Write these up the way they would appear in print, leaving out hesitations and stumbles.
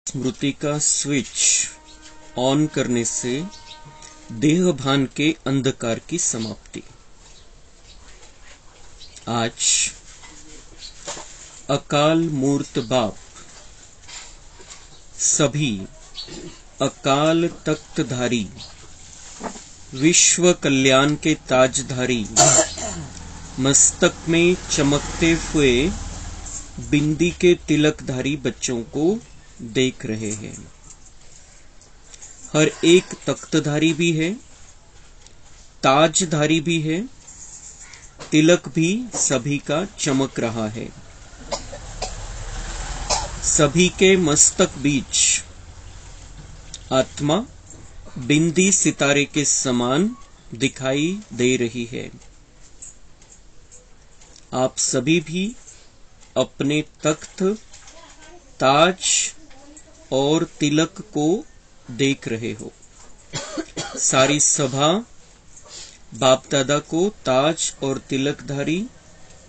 स्मृति का switch on करने से देह भान के अंधकार की समाप्ति। आज अकाल मूर्त बाप सभी अकाल तख्तधारी विश्व कल्याण के ताजधारी मस्तक में चमकते हुए बिंदी के तिलकधारी बच्चों को देख रहे हैं। हर एक तख्तधारी भी है, ताजधारी भी है, तिलक भी सभी का चमक रहा है। सभी के मस्तक बीच आत्मा बिंदी सितारे के समान दिखाई दे रही है। आप सभी भी अपने तख्त, ताज और तिलक को देख रहे हो। सारी सभा बाप दादा को ताज और तिलकधारी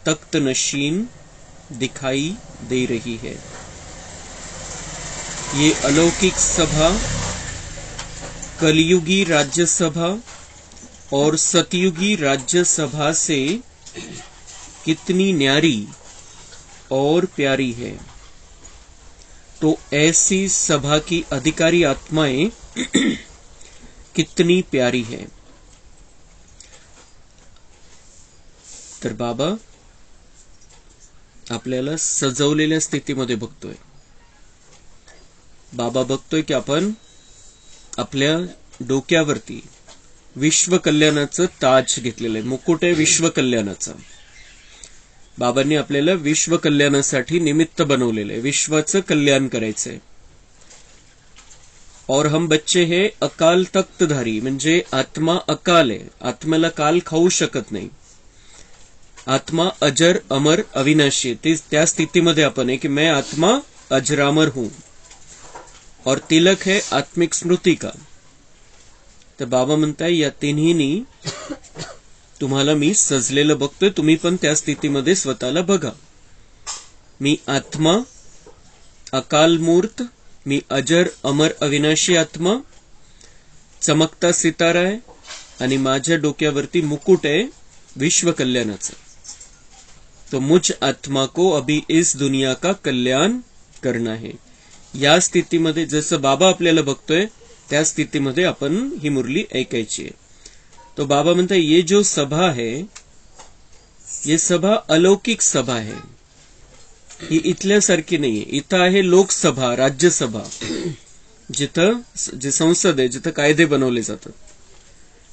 तख्त नशीन दिखाई दे रही है। ये अलौकिक सभा कलयुगी राज्य सभा और सतयुगी राज्य सभा से कितनी न्यारी और प्यारी है। तो ऐसी सभा की अधिकारी आत्माएं कितनी प्यारी है। तर बाबा आपल्याला सजवलेल्या स्थितीमध्ये बघतोय। बाबा बघतोय की आपण आपल्या डोक्यावरती विश्व कल्याणाचं ताज घेतलेलं आहे, मुकुट आहे विश्व कल्याणाचा। बाबांनी आपल्याला विश्व कल्याणासाठी निमित्त बनवलेले आहे, विश्वाचं कल्याण करायचंय। और हम बच्चे हे अकाल तख्तधारी, म्हणजे आत्मा अकाल आहे, आत्म्याला काल खाऊ शकत नाही। आत्मा अजर अमर अविनाशी, त्या स्थितीमध्ये आपण आहे की मैं आत्मा अजरामर हूं। और तिलक है आत्मिक स्मृति का। तर बाबा म्हणताय या तिन्हीनी तुम्हाला मी सजलेलं बघतोय, तुम्ही पण त्या स्थितीमध्ये स्वतःला बघा। मी आत्मा अकाल मूर्त, मी अजर अमर अविनाशी आत्मा, चमकता सितारा आहे आणि माझ्या डोक्यावरती मुकुट आहे विश्व कल्याणाचा। तो मुझ आत्मा को अभी इस दुनिया का कल्याण करना है। या स्थितीमध्ये जसं बाबा आपल्याला बघतोय त्या स्थितीमध्ये आपण ही मुरली ऐकायची आहे। तो बाबा म्हणता ये जो सभा है ये सभा अलौकिक सभा है, ही इथल्यासारखी नाहीये। इथं आहे लोकसभा, राज्यसभा, जिथं जे संसद आहे, जिथं कायदे बनवले जातात।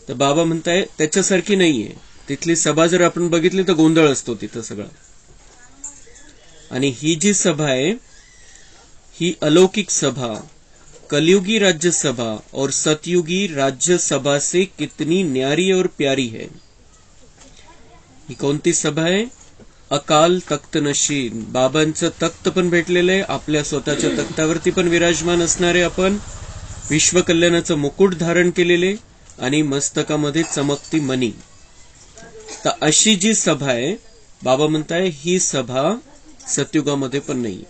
तर बाबा म्हणताय त्याच्यासारखी नाहीये। तिथली सभा जर आपण बघितली तर गोंधळ असतो तिथं सगळा। आणि ही जी सभा आहे ही अलौकिक सभा कलयुगी राज्य सभा और सतयुगी राज्य सभा से कितनी न्यारी और प्यारी है। ही कोणती सभा आहे? अकाल तख्त नशीन। बाबांचं तख्त पण भेटलेलं आहे, आपल्या स्वतःच्या तख्तावरती पण विराजमान असणारे आपण, विश्व कल्याणाचं मुकुट धारण केलेले आणि मस्तकामध्ये चमकती मणी। तर अशी जी सभा आहे बाबा म्हणताय ही सभा सतयुगामध्ये पण नाही।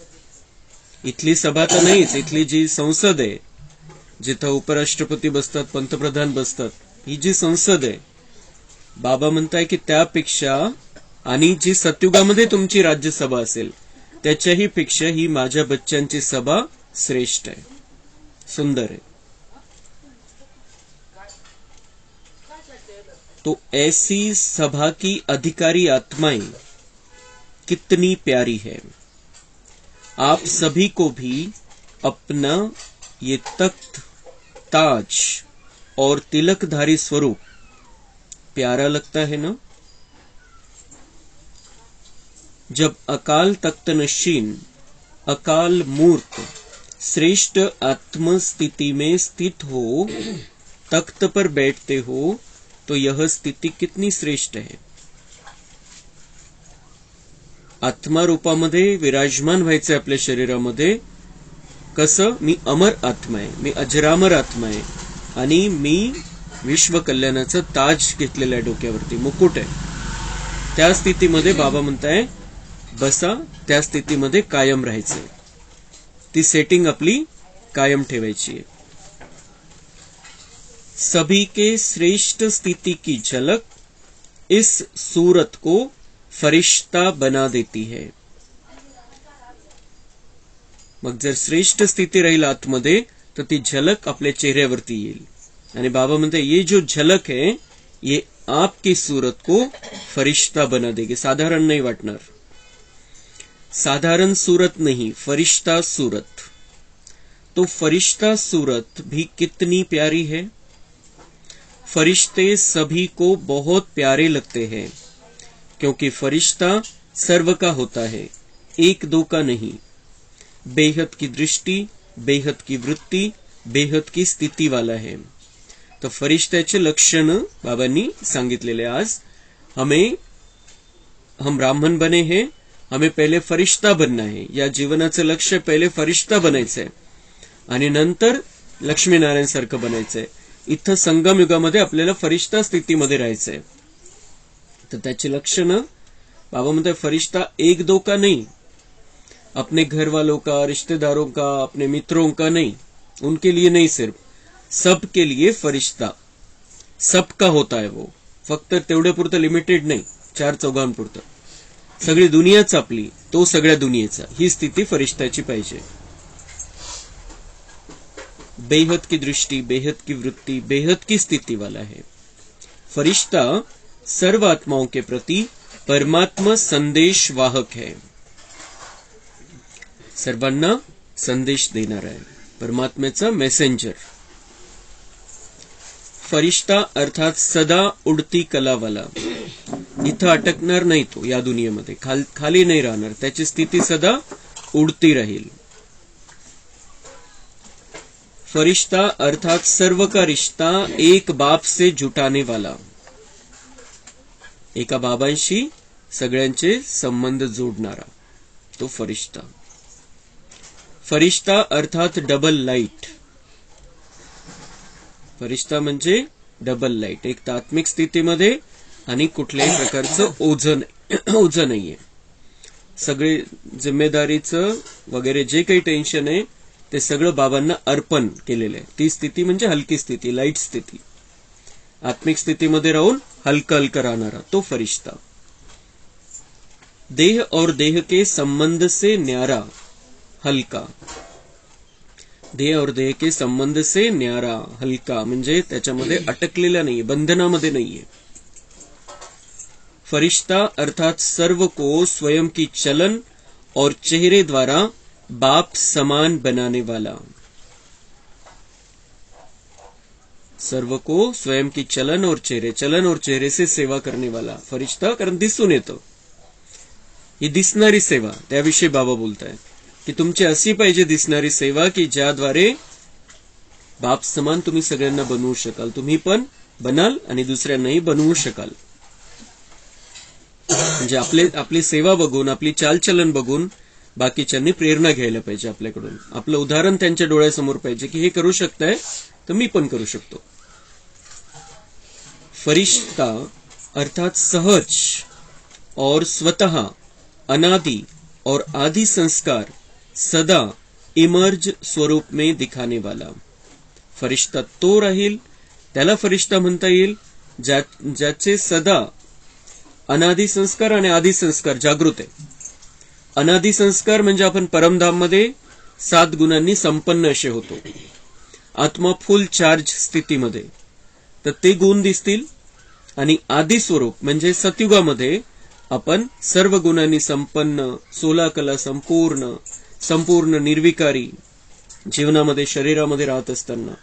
इथली सभा तर नाहीच, इथली जी संसद आहे जिथं उपराष्ट्रपती बसतात, पंतप्रधान बसतात, ही जी संसद आहे बाबा म्हणताय की त्यापेक्षा आणि जी सतयुगामध्ये तुमची राज्यसभा असेल त्याच्याही पेक्षा ही माझ्या बच्चांची सभा श्रेष्ठ आहे, सुंदर है। तो ऐसी सभा की अधिकारी आत्माएं कितनी प्यारी है। आप सभी को भी अपना ये तख्त, ताज और तिलकधारी स्वरूप प्यारा लगता है ना। जब अकाल तख्त नशीन, अकाल मूर्त श्रेष्ठ आत्म स्थिति में स्थित हो, तख्त पर बैठते हो, तो यह स्थिति कितनी श्रेष्ठ है। आत्मा रूपामध्ये विराजमान व्हायचंय आपल्या शरीरामध्ये। कसं? मी अमर आत्मा आहे, मी अजरामर आत्मा आहे आणि मी विश्व कल्याणाचं ताज घेतलेलं आहे डोक्यावरती, मुकुट आहे। त्या स्थितीमध्ये बाबा म्हणताय बसा, त्या स्थितीमध्ये कायम राहायचं। ती सेटिंग आपली कायम ठेवायची आहे. सभी के श्रेष्ठ स्थिति की झलक इस सूरत को फरिश्ता बना देती है. मग जर श्रेष्ठ स्थिती राहील आतमध्ये तर ती झलक आपल्या चेहऱ्यावरती येईल. आणि बाबा म्हणते ये जो झलक है ये आपकी सूरत को फरिश्ता बना देगी. साधारण नाही वाटणार. साधारण सूरत नहीं, फरिश्ता सूरत. तो फरिश्ता सूरत भी कितनी प्यारी है. फरिश्ते सभी को बहुत प्यारे लगते हैं क्योंकि फरिश्ता सर्व का होता है, एक दो का नहीं. बेहद की दृष्टी, बेहद की वृत्ती, बेहद की स्थिती वाला है. तो फरिश्त्याचे लक्षण बाबांनी सांगितलेले. आज हम ब्राह्मण बने हैं, हमें पहिले फरिश्ता बनना है. या जीवनाचं लक्ष्य पहिले फरिश्ता बनायचंय आणि नंतर लक्ष्मीनारायण सारखं बनायचंय. इथं संगम युगामध्ये आपल्याला फरिश्ता स्थितीमध्ये राहायचंय. तर त्याची लक्षणं बाबा म्हणतात फरिश्ता एक दो का नहीं, अपने घर वालों का, रिश्तेदारों का, अपने मित्रों का नहीं, उनके लिए नहीं, सिर्फ सबके लिए फरिश्ता. सबका होता है वो. फक्त तेवढ्यापुरतं लिमिटेड नाही, 4-4 सगळी दुनियाच आपली, तो सगळ्या दुनियेचा. ही स्थिती फरिश्ताची पाहिजे. बेहद की दृष्टि, बेहद की वृत्ति, बेहद की स्थिति वाला है. फरिश्ता सर्व आत्माओं के प्रति परमात्मा संदेश वाहक है. सर्वांना संदेश देणारा आहे, परमात्म्याचा मेसेंजर. फरिश्ता अर्थात सदा उडती कलावाला. इथं अटकणार नाही तो या दुनियेमध्ये, खाली नाही राहणार. त्याची स्थिती सदा उडती राहील. फरिश्ता अर्थात सर्व का रिश्ता एक बाप से जुटाने वाला. एका बाबांशी सगळ्यांचे संबंध जोडणारा तो फरिश्ता. फरिश्ता अर्थात डबल लाईट. फरिश्ता म्हणजे डबल लाईट. एक तात्मिक स्थितीमध्ये आणि कुठल्याही प्रकारचं ओझं नाहीये. सगळे जिम्मेदारीचं वगैरे जे काही टेन्शन आहे ते सगळं बाबांना अर्पण केलेलं आहे. ती स्थिती म्हणजे हलकी स्थिती, लाईट स्थिती. आत्मिक स्थितीमध्ये राहून हलका हलका राहणारा तो फरिश्ता. देह और देह के संबंध से न्यारा, हलका. देह और देह के संबंध से न्यारा, हलका म्हणजे त्याच्यामध्ये अटकलेला नाहीये, बंधनामध्ये नाहीये. फरिश्ता अर्थात सर्व को स्वयं की चलन और चेहरे द्वारा बाप समान बनाने वाला. सर्व को स्वयं की चलन और चेहरे से सेवा करने वाला फरिश्ता. कारण दिसून येतं, ही दिसणारी सेवा. त्याविषयी बाबा बोलताय की तुमची अशी पाहिजे दिसणारी सेवा की ज्याद्वारे बाप समान तुम्ही सगळ्यांना बनवू शकाल. तुम्ही पण बनाल आणि दुसऱ्यांनाही बनवू शकाल. म्हणजे आपली सेवा बघून, आपली चालचलन बघून बाकीच्यांनी प्रेरणा घ्यायला पाहिजे आपल्याकडून. आपलं उदाहरण त्यांच्या डोळ्यासमोर पाहिजे की हे करू शकताय तर मी पण करू शकतो. फरिश्ता अर्थात सहज और स्वतः अनादि और आदि संस्कार सदा इमर्ज स्वरूप में दिखाने वाला. फरिश्ता तो राहील, त्याला फरिश्ता म्हणता येईल ज्याचे सदा अनादि संस्कार आणि आदि संस्कार जागृत आहे. अनादि संस्कार म्हणजे आपण परमधाममध्ये 7 गुणांनी संपन्न असे होतो. आत्मा फुल चार्ज स्थितीमध्ये तर ते गुण दिसतील. आणि आदि स्वरूप म्हणजे सतयुगामध्ये आपण सर्व गुणांनी संपन्न, 16 कला संपूर्ण निर्विकारी जीवनामध्ये, शरीरामध्ये राहत असताना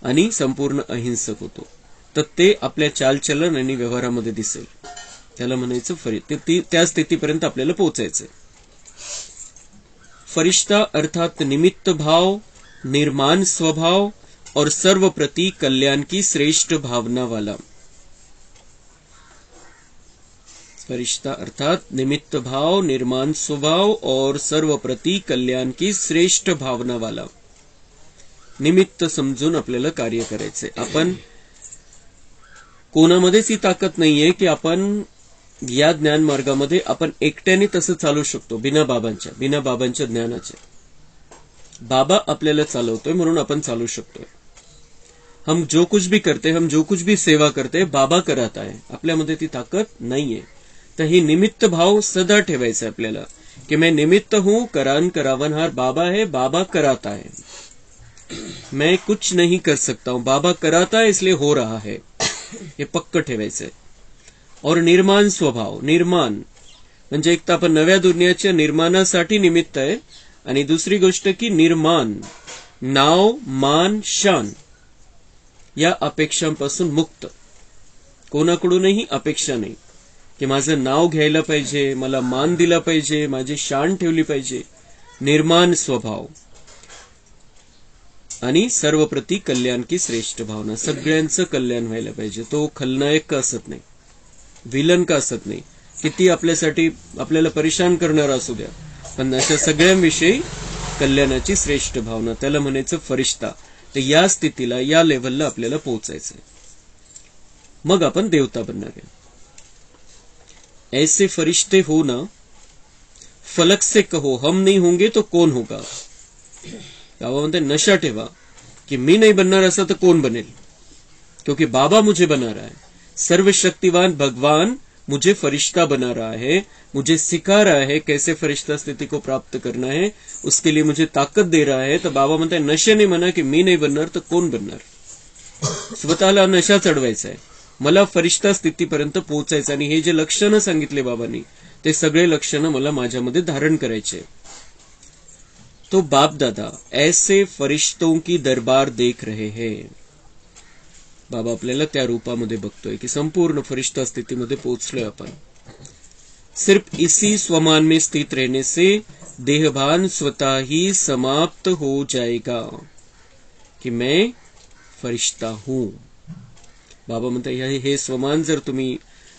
आणि संपूर्ण अहिंसक होतो. तर ते आपल्या चालचलन आणि व्यवहारामध्ये दिसेल. त्याला म्हणायचं त्या स्थितीपर्यंत आपल्याला पोहोचायचंय. फरिश्ता अर्थात निमित्त भाव, निर्माण स्वभाव और सर्व प्रति कल्याण की श्रेष्ठ भावना वाला. फरिश्ता अर्थात निमित्त भाव, निर्माण स्वभाव और सर्व प्रति कल्याण की श्रेष्ठ भावना वाला. निमित्त समजून आपल्याला कार्य करायचंय. आपण कोणामध्येच ही ताकद नाहीये की आपण या ज्ञान मार्गामध्ये आपण एकट्याने तसं चालू शकतो बिना बाबांच्या ज्ञानाच्या. बाबा आपल्याला चालवतोय म्हणून आपण चालू शकतोय. हम जो कुछ भी करते, हम जो कुछ भी सेवा करते, बाबा कराता है. आपल्यामध्ये ती ताकद नाहीये. तर ही निमित्त भाव सदा ठेवायचा है आपल्याला, कि मैं निमित्त हूं, करान करावनहार बाबा है, बाबा कराता है. मैं कुछ नहीं कर सकता हूं, बाबा कराता है इसलिए हो रहा है, हे पक्क ठेवायचंय. और निर्माण स्वभाव, निर्माण म्हणजे एक तर आपण नव्या दुनियाच्या निर्माणासाठी निमित्त आहे, आणि दुसरी गोष्ट की निर्माण, नाव मान शान या अपेक्षांपासून मुक्त. कोणाकडूनही अपेक्षा नाही की माझं नाव घ्यायला पाहिजे, मला मान दिला पाहिजे, माझी शान ठेवली पाहिजे. निर्माण स्वभाव आणि सर्वप्रती कल्याण की श्रेष्ठ भावना, सगळ्यांचं कल्याण व्हायला पाहिजे. तो खलनायक का असत नाही, विलन का असत नाही, किती आपल्यासाठी आपल्याला परेशान करणारा असू द्या, पण अशा सगळ्यांविषयी कल्याणाची श्रेष्ठ भावना, त्याला म्हणायचं फरिश्ता. तर या स्थितीला, या लेव्हलला आपल्याला पोहोचायचंय. मग आपण देवता बनणार आहे. ऐसे फरिश्ते हो ना, फलक से कहो हम नहीं होंगे तो कौन होगा. बाबा म्हणते नशा ठेवा कि मी नहीं बनणार असं तर कोण बनेल, क्योंकि बाबा मुझे बना रहा है. सर्वशक्तिवान भगवान मुझे फरिश्ता बना रहा है, मुझे सिखा रहा है कैसे फरिश्ता स्थिति को प्राप्त करना है, उसके लिए मुझे ताकत दे रहा है. तर बाबा म्हणताय नशेने म्हणा की मी नाही बनणार तर कोण बनणार. स्वतःला नशा चढवायचा आहे, मला फरिश्ता स्थितीपर्यंत पोहोचायचं. आणि हे जे लक्षणं सांगितले बाबांनी, ते सगळे लक्षणं मला माझ्यामध्ये धारण करायचे. तो बाप दादा ऐसे फरिश्तों की दरबार देख रहे हैं. बाबा आपल्याला त्या रूपामध्ये बघतोय की संपूर्ण फरिश्ता स्थितीमध्ये पोहोचलोय आपण. सिर्फ इसी स्वमान में स्थित रहने से देहभान स्वतः ही समाप्त हो जाएगा कि मैं फरिश्ता हूं. बाबा म्हणतात हे स्वमान जर तुम्ही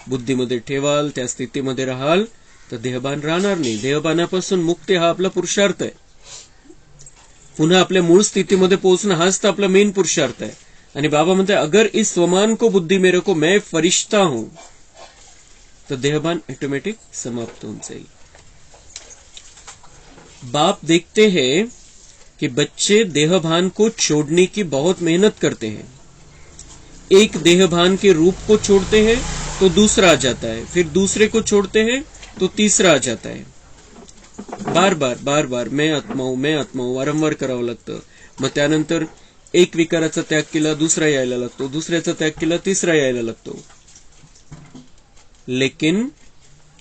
बुद्धीमध्ये ठेवाल, त्या स्थितीमध्ये राहाल, तर देहभान राहणार नाही. देहभानापासून मुक्ती हा आपला पुरुषार्थ आहे. पुन्हा आपल्या मूळ स्थितीमध्ये पोहोचणं हाच तर आपला मेन पुरुषार्थ आहे. आणि बाबा म्हणते अगर इस स्वमान को बुद्धि में रखो मैं फरिश्ता हूं, तो देहभान ऑटोमेटिक समाप्त हो जाएगी. बाप देखते हैं कि बच्चे देहभान को छोड़ने की बहुत मेहनत करते हैं. एक देहभान के रूप को छोड़ते हैं तो दूसरा आ जाता है, फिर दूसरे को छोड़ते हैं तो तीसरा आ जाता है. बार बार मैं आत्मा हूं वारंवार करावं लागतं. मग त्यानंतर एक विकाराचा त्याग केला, दुसरा यायला लागतो, दुसऱ्याचा त्याग केला, तिसरा यायला लागतो. लेकिन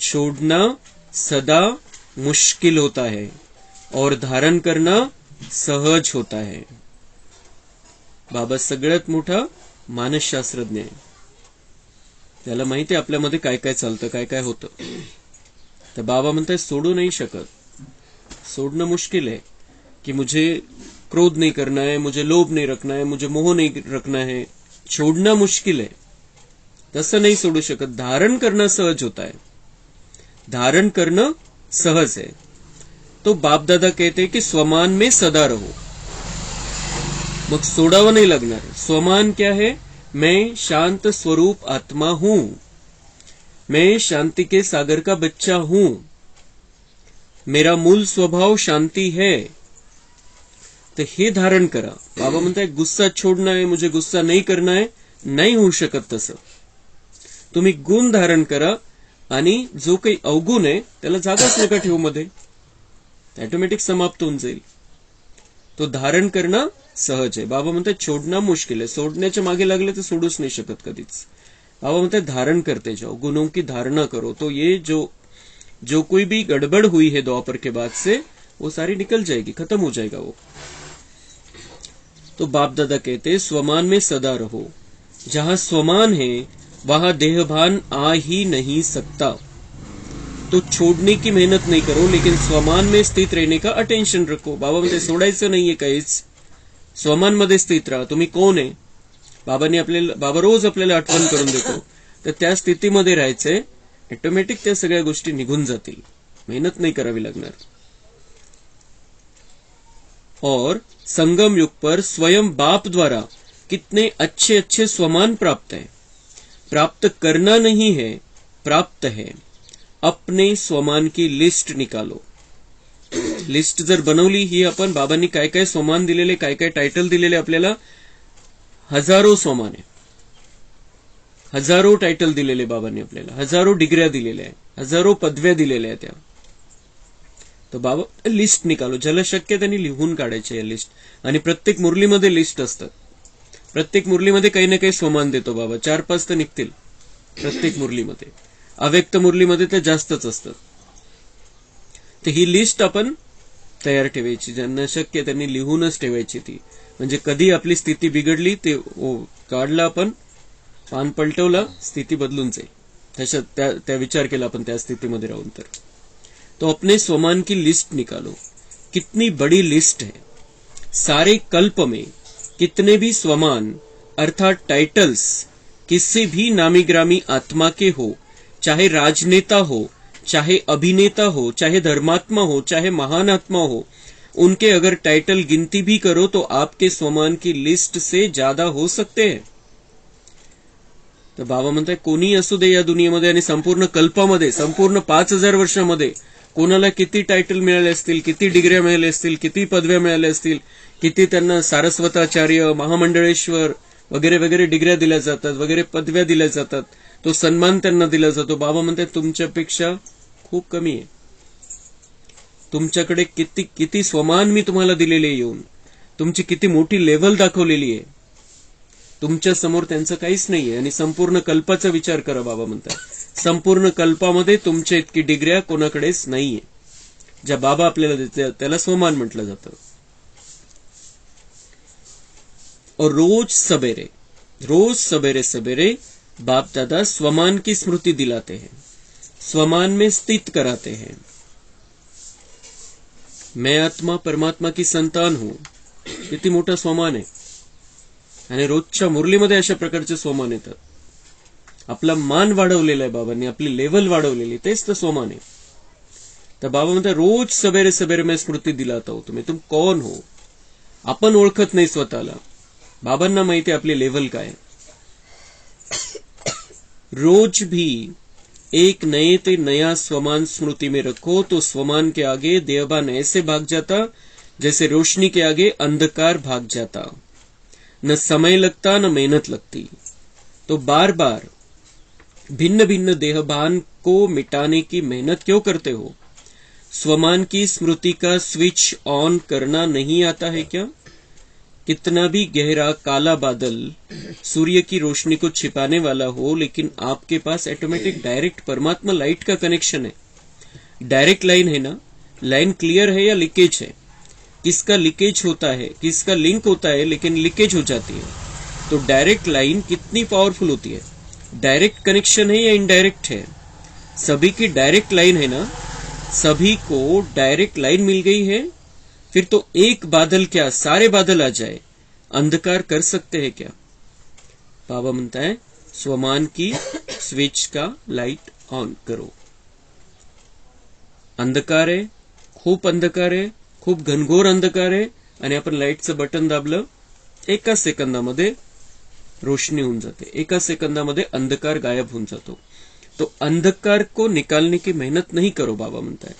छोड़ना सदा मुश्किल होता है और धारण करना सहज होता है. बाबा सगळ्यात मोठा मानसशास्त्रज्ञ आहे. त्याला माहिती आहे आपल्यामध्ये काय काय चालतं, काय काय होतं. तर बाबा म्हणतात सोडू नाही शकत. सोडणं मुश्किल है कि मुझे क्रोध नहीं करना है, मुझे लोभ नहीं रखना है, मुझे मोह नहीं रखना है. छोड़ना मुश्किल है, तसं नहीं सोडू शकत. धारण करना सहज होता है, धारण करना सहज है. तो बाप दादा कहते हैं कि स्वमान में सदा रहो. मग सोडावं नहीं लगणार. स्वमान क्या है? मैं शांत स्वरूप आत्मा हूं, मैं शांति के सागर का बच्चा हूं, मेरा मूल स्वभाव शांति है. तर हे धारण करा. बाबा म्हणताय गुस्सा छोडना है, मुझे गुस्सा नहीं करना है, नाही होऊ शकत तसं. तुम्ही गुण धारण करा आणि जो काही अवगुण आहे त्याला जागाच नका ठेवू मध्ये, ऑटोमॅटिक समाप्त होऊन जाईल. तो धारण करणं सहज आहे. बाबा म्हणतात छोडणं मुश्किल आहे. सोडण्याच्या मागे लागले तर सोडूच नाही शकत कधीच. बाबा म्हणतात धारण करते जाओ, गुणों की धारणा करो. तो ये जो कोई भी गड़बड़ हुई है द्वापर के बाद से वो सारी निकल जाएगी, खत्म हो जाएगा वो. तो बाप दादा कहते स्वमान में सदा रहो. जहां स्वमान है वहां देहभान आ ही नहीं सकता. तो छोड़ने की मेहनत नहीं करो, लेकिन स्वमान में स्थित रहने का अटेंशन रखो. बाबा म्हणते सोडायचं नाहीये काहीच, स्वमान मध्ये स्थित राहा. तुम्ही कोण आहे? बाबा रोज आपल्याला आठवण करून देतो. तर त्या स्थितीमध्ये राहायचंय. ऑटोमॅटिक त्या सगळ्या गोष्टी निघून जातील, मेहनत नहीं करावी लागणार. और संगम युग पर स्वयं बाप द्वारा कितने अच्छे अच्छे स्वमान प्राप्त है. प्राप्त करना नहीं है, प्राप्त है. अपने स्वमान की लिस्ट निकालो. लिस्ट जर बनवली, ही आपण बाबांनी काय काय सोमान दिलेले, काय काय टायटल दिलेले आपल्याला, हजारो सोमान आहे, हजारो टायटल दिलेले बाबांनी आपल्याला, हजारो डिग्र्या दिलेल्या आहे, हजारो पदव्या दिलेल्या आहेत त्या. तर बाबा लिस्ट निकालो, ज्याला शक्य त्यांनी लिहून काढायचे या लिस्ट. आणि प्रत्येक मुरलीमध्ये लिस्ट असतात, प्रत्येक मुरलीमध्ये काही ना काही सोमान देतो बाबा, 4-5 तर निघतील प्रत्येक मुरलीमध्ये, अव्यक्त मुरलीमध्ये तर जास्तच असतात. तर ही लिस्ट आपण तयार ठेवायची, ज्यांना शक्य त्यांनी लिहूनच ठेवायची ती. म्हणजे कधी आपली स्थिती बिघडली ते काढला आपण, पान पलटवला, स्थिती बदलून जाईल. त्याच्यात त्या विचार केला आपण त्या स्थितीमध्ये राहून. तर तो अपने स्वमान की लिस्ट निकालो. कितनी बड़ी लिस्ट है. सारे कल्प में कितने भी स्वमान अर्थात टाइटल्स किसी भी नामी ग्रामी आत्मा के हो, चाहे राजनेता हो, चाहे अभिनेता हो, चाहे धर्मात्मा हो, चाहे महान आत्मा हो, उनके अगर टाइटल गिनती भी करो तो आपके स्वमान की लिस्ट से ज्यादा हो सकते हैं. तर बाबा म्हणताय कोणी असू दे या दुनियेमध्ये आणि संपूर्ण कल्पामध्ये, संपूर्ण 5000 वर्षामध्ये कोणाला किती टायटल मिळाले असतील, किती डिग्र्या मिळाल्या असतील, किती पदव्या मिळाल्या असतील, किती त्यांना सारस्वताचार्य, महामंडळेश्वर वगैरे वगैरे डिग्र्या दिल्या जातात, वगैरे पदव्या दिल्या जातात, तो सन्मान त्यांना दिला जातो. बाबा म्हणतात तुमच्यापेक्षा खूप कमी आहे. तुमच्याकडे किती किती स्वमान मी तुम्हाला दिलेले येऊन, तुमची किती मोठी लेव्हल दाखवलेली आहे, तुमच्या समोर त्यांचं काहीच नाहीये. आणि संपूर्ण कल्पाचा विचार करा, बाबा म्हणतात संपूर्ण कल्पामध्ये तुमच्या इतकी डिग्र्या कोणाकडेच नाहीये. ज्या बाबा आपल्याला देते त्याला स्वमान म्हटलं जातं. और रोज सवेरे सवेरे बाप दादा स्वमान की स्मृति दिलाते हैं, स्वमान में स्थित कराते हैं. मैं आत्मा परमात्मा की संतान हूं, किती मोठा स्वमान आहे. आणि रोजच्या मुरलीमध्ये अशा प्रकारचे स्वमान येतात. आपला मान वाढवलेला आहे बाबांनी, आपली लेवल वाढवलेली, तेच तर स्वमान आहे. तर बाबा म्हणतात रोज सवेरे सवेरे मैं स्मृती दिलाता हूं तुम्हें, तुम कौन हो. आपण ओळखत नाही स्वतःला, बाबांना माहिती आपली लेवल काय. रोज भी एक नए ते नया स्वमान स्मृति में रखो तो स्वमान के आगे देहभान ऐसे भाग जाता जैसे रोशनी के आगे अंधकार भाग जाता. न समय लगता न मेहनत लगती. तो बार बार भिन्न भिन्न देहभान को मिटाने की मेहनत क्यों करते हो. स्वमान की स्मृति का स्विच ऑन करना नहीं आता है क्या. कितना भी गहरा काला बादल सूर्य की रोशनी को छिपाने वाला हो, लेकिन आपके पास ऑटोमेटिक डायरेक्ट परमात्मा लाइट का कनेक्शन है. डायरेक्ट लाइन है ना, लाइन क्लियर है या लीकेज है. किसका लीकेज होता है, किसका लिंक होता है लेकिन लीकेज हो जाती है. तो डायरेक्ट लाइन कितनी पावरफुल होती है. डायरेक्ट कनेक्शन है या इनडायरेक्ट है. सभी की डायरेक्ट लाइन है ना, सभी को डायरेक्ट लाइन मिल गई है. फिर तो एक बादल क्या सारे बादल आ जाए, अंधकार कर सकते हैं क्या. बाबा म्हणता है स्वमान की स्विच का लाइट ऑन करो. अंधकार आहे, खूप अंधकार आहे, खूप घनघोर अंधकार आहे, आणि आपण लाईटचं बटन दाबलं, एका सेकंदामध्ये रोशनी होऊन जाते, एका सेकंदामध्ये अंधकार गायब होऊन जातो. तो अंधकार को निकालने की मेहनत नहीं करो. बाबा म्हणताय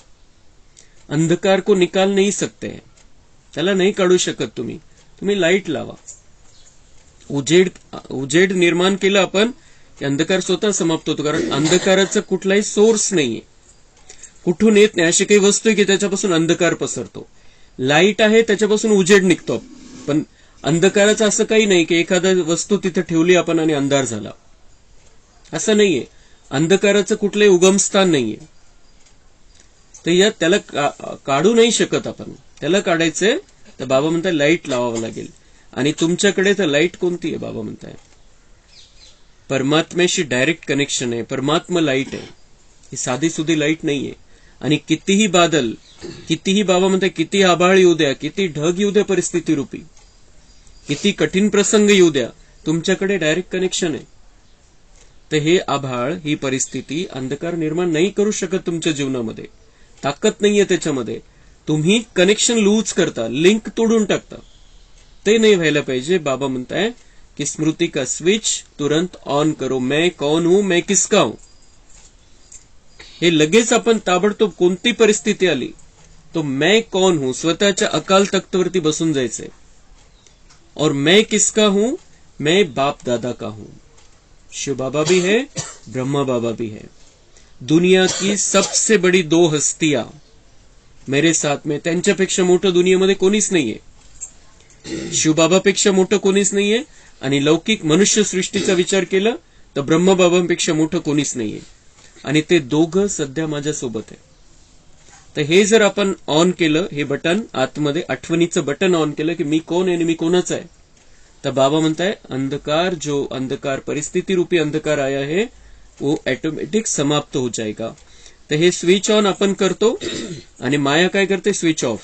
अंधकार को निकाल नहीं सकते, त्याला नाही काढू शकत तुम्ही. तुम्ही लाईट लावा. उजेड निर्माण केलं आपण की अंधकार स्वतः समाप्त होतो. कारण अंधकाराचा कुठलाही सोर्स नाहीये, कुठून येत नाही. अशी काही वस्तू आहे की त्याच्यापासून अंधकार पसरतो. लाईट आहे त्याच्यापासून उजेड निघतो. पण अंधकाराचं असं काही नाही की एखादा वस्तू तिथे ठेवली आपण आणि अंधार झाला, असं नाहीये. अंधकाराचं कुठलंही उगमस्थान नाहीये. तर या त्याला काढू नाही शकत आपण. त्याला काढायचंय तर बाबा म्हणताय लाईट लावावं लागेल. आणि तुमच्याकडे तर लाईट कोणती आहे. बाबा म्हणताय परमात्म्याशी डायरेक्ट कनेक्शन आहे. परमात्मा लाईट आहे, ही साधी सुधी लाईट नाहीये. आणि कितीही बादल, कितीही बाबा म्हणताय किती आभाळ येऊ द्या, किती ढग येऊ द्या परिस्थिती रूपी, किती कठीण प्रसंग येऊ द्या, तुमच्याकडे डायरेक्ट कनेक्शन आहे. तर हे आभाळ, ही परिस्थिती अंधकार निर्माण नाही करू शकत तुमच्या जीवनामध्ये. ताकद नाहीये त्याच्यामध्ये. तुम्ही कनेक्शन लूज करता, लिंक तोडून टाकता. ते नाही व्हायला पाहिजे. बाबा म्हणताय की स्मृती का स्विच तुरंत ऑन करो. मैं कौन हूं, मैं किसका हूं, हे लगेच आपण ताबडतोब कोणती परिस्थिती आली तो मैं कौन हूं, स्वतःच्या अकाल तख्तवरती बसून जायचंय. और मैं किसका हूं, मैं बाप दादा का हूं. शिव बाबा भी है, ब्रह्मा बाबा भी है. दुनिया की सबसे बड़ी 2 हस्तियां मेरे साथ में, त्यांच्यापेक्षा मोठं दुनियेमध्ये कोणीच नाहीये. शिवबाबापेक्षा मोठं कोणीच नाहीये. आणि लौकिक मनुष्य सृष्टीचा विचार केला तर ब्रह्मबाबांपेक्षा मोठं कोणीच नाहीये. आणि ते दोघं सध्या माझ्यासोबत आहे. तर हे जर आपण ऑन केलं, हे बटन आतमध्ये आठवणीचं बटन ऑन केलं की मी कोण आहे आणि मी कोणाचा आहे, तर बाबा म्हणताय अंधकार, जो अंधकार परिस्थिती रूपी अंधकार आया है वो ऑटोमॅटिक समाप्त हो जाएगा. तर हे स्विच ऑन आपण करतो आणि माया काय करते, स्विच ऑफ.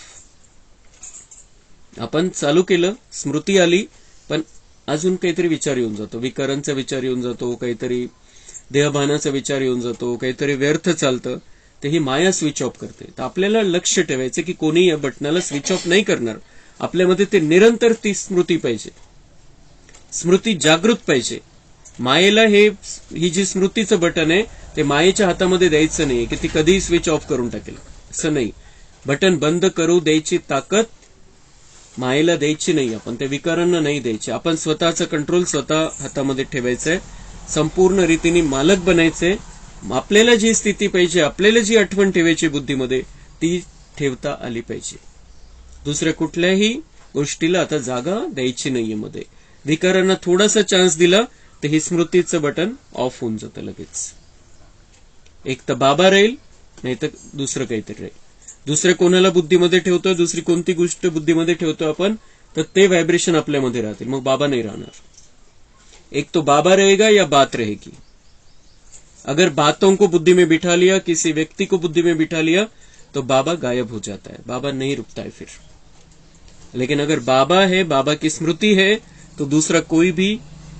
आपण चालू केलं, स्मृती आली, पण अजून काहीतरी विचार येऊन जातो, विकारांचा विचार येऊन जातो, काहीतरी देहभानाचा विचार येऊन जातो, काहीतरी व्यर्थ चालतं, ते ही माया स्विच ऑफ करते. तर आपल्याला लक्ष ठेवायचं की कोणी या बटनाला स्विच ऑफ नाही करणार. आपल्यामध्ये ते निरंतर ती स्मृती पाहिजे, स्मृती जागृत पाहिजे. मायेला ही जी स्मृतीचं बटन आहे ते मायेच्या हातामध्ये द्यायचं नाही की ती कधीही स्विच ऑफ करून टाकेल, असं नाही. बटन बंद करू द्यायची ताकद मायेला द्यायची नाही, आपण त्या विकारांना नाही द्यायची. आपण स्वतःचा कंट्रोल स्वतः हातामध्ये ठेवायचंय, संपूर्ण रीतीने मालक बनायचंय. आपल्याला जी स्थिती पाहिजे, आपल्याला जी आठवण ठेवायची बुद्धीमध्ये, ती ठेवता आली पाहिजे. दुसऱ्या कुठल्याही गोष्टीला आता जागा द्यायची नाहीये मध्ये. विकारांना थोडासा चान्स दिला तर ही स्मृतीचं बटन ऑफ होऊन जातं लगेच. एक तर बाबा राहील, नाही तर दुसरं काहीतरी राहील. दुसरे कोणाला बुद्धीमध्ये ठेवतोय, दुसरी कोणती गोष्ट बुद्धीमध्ये ठेवतोय आपण, तर ते व्हायब्रेशन आपल्यामध्ये राहतील, मग बाबा नाही राहणार. एक तो बाबा रहेगा या बात रहेगी. अगर बातों को बुद्धि में बिठा लिया, किसी व्यक्ति को बुद्धि में बिठा लिया, तो बाबा गायब हो जाता है, बाबा नहीं रुकता है फिर. लेकिन अगर बाबा है, बाबा की स्मृति है, तो दूसरा कोई भी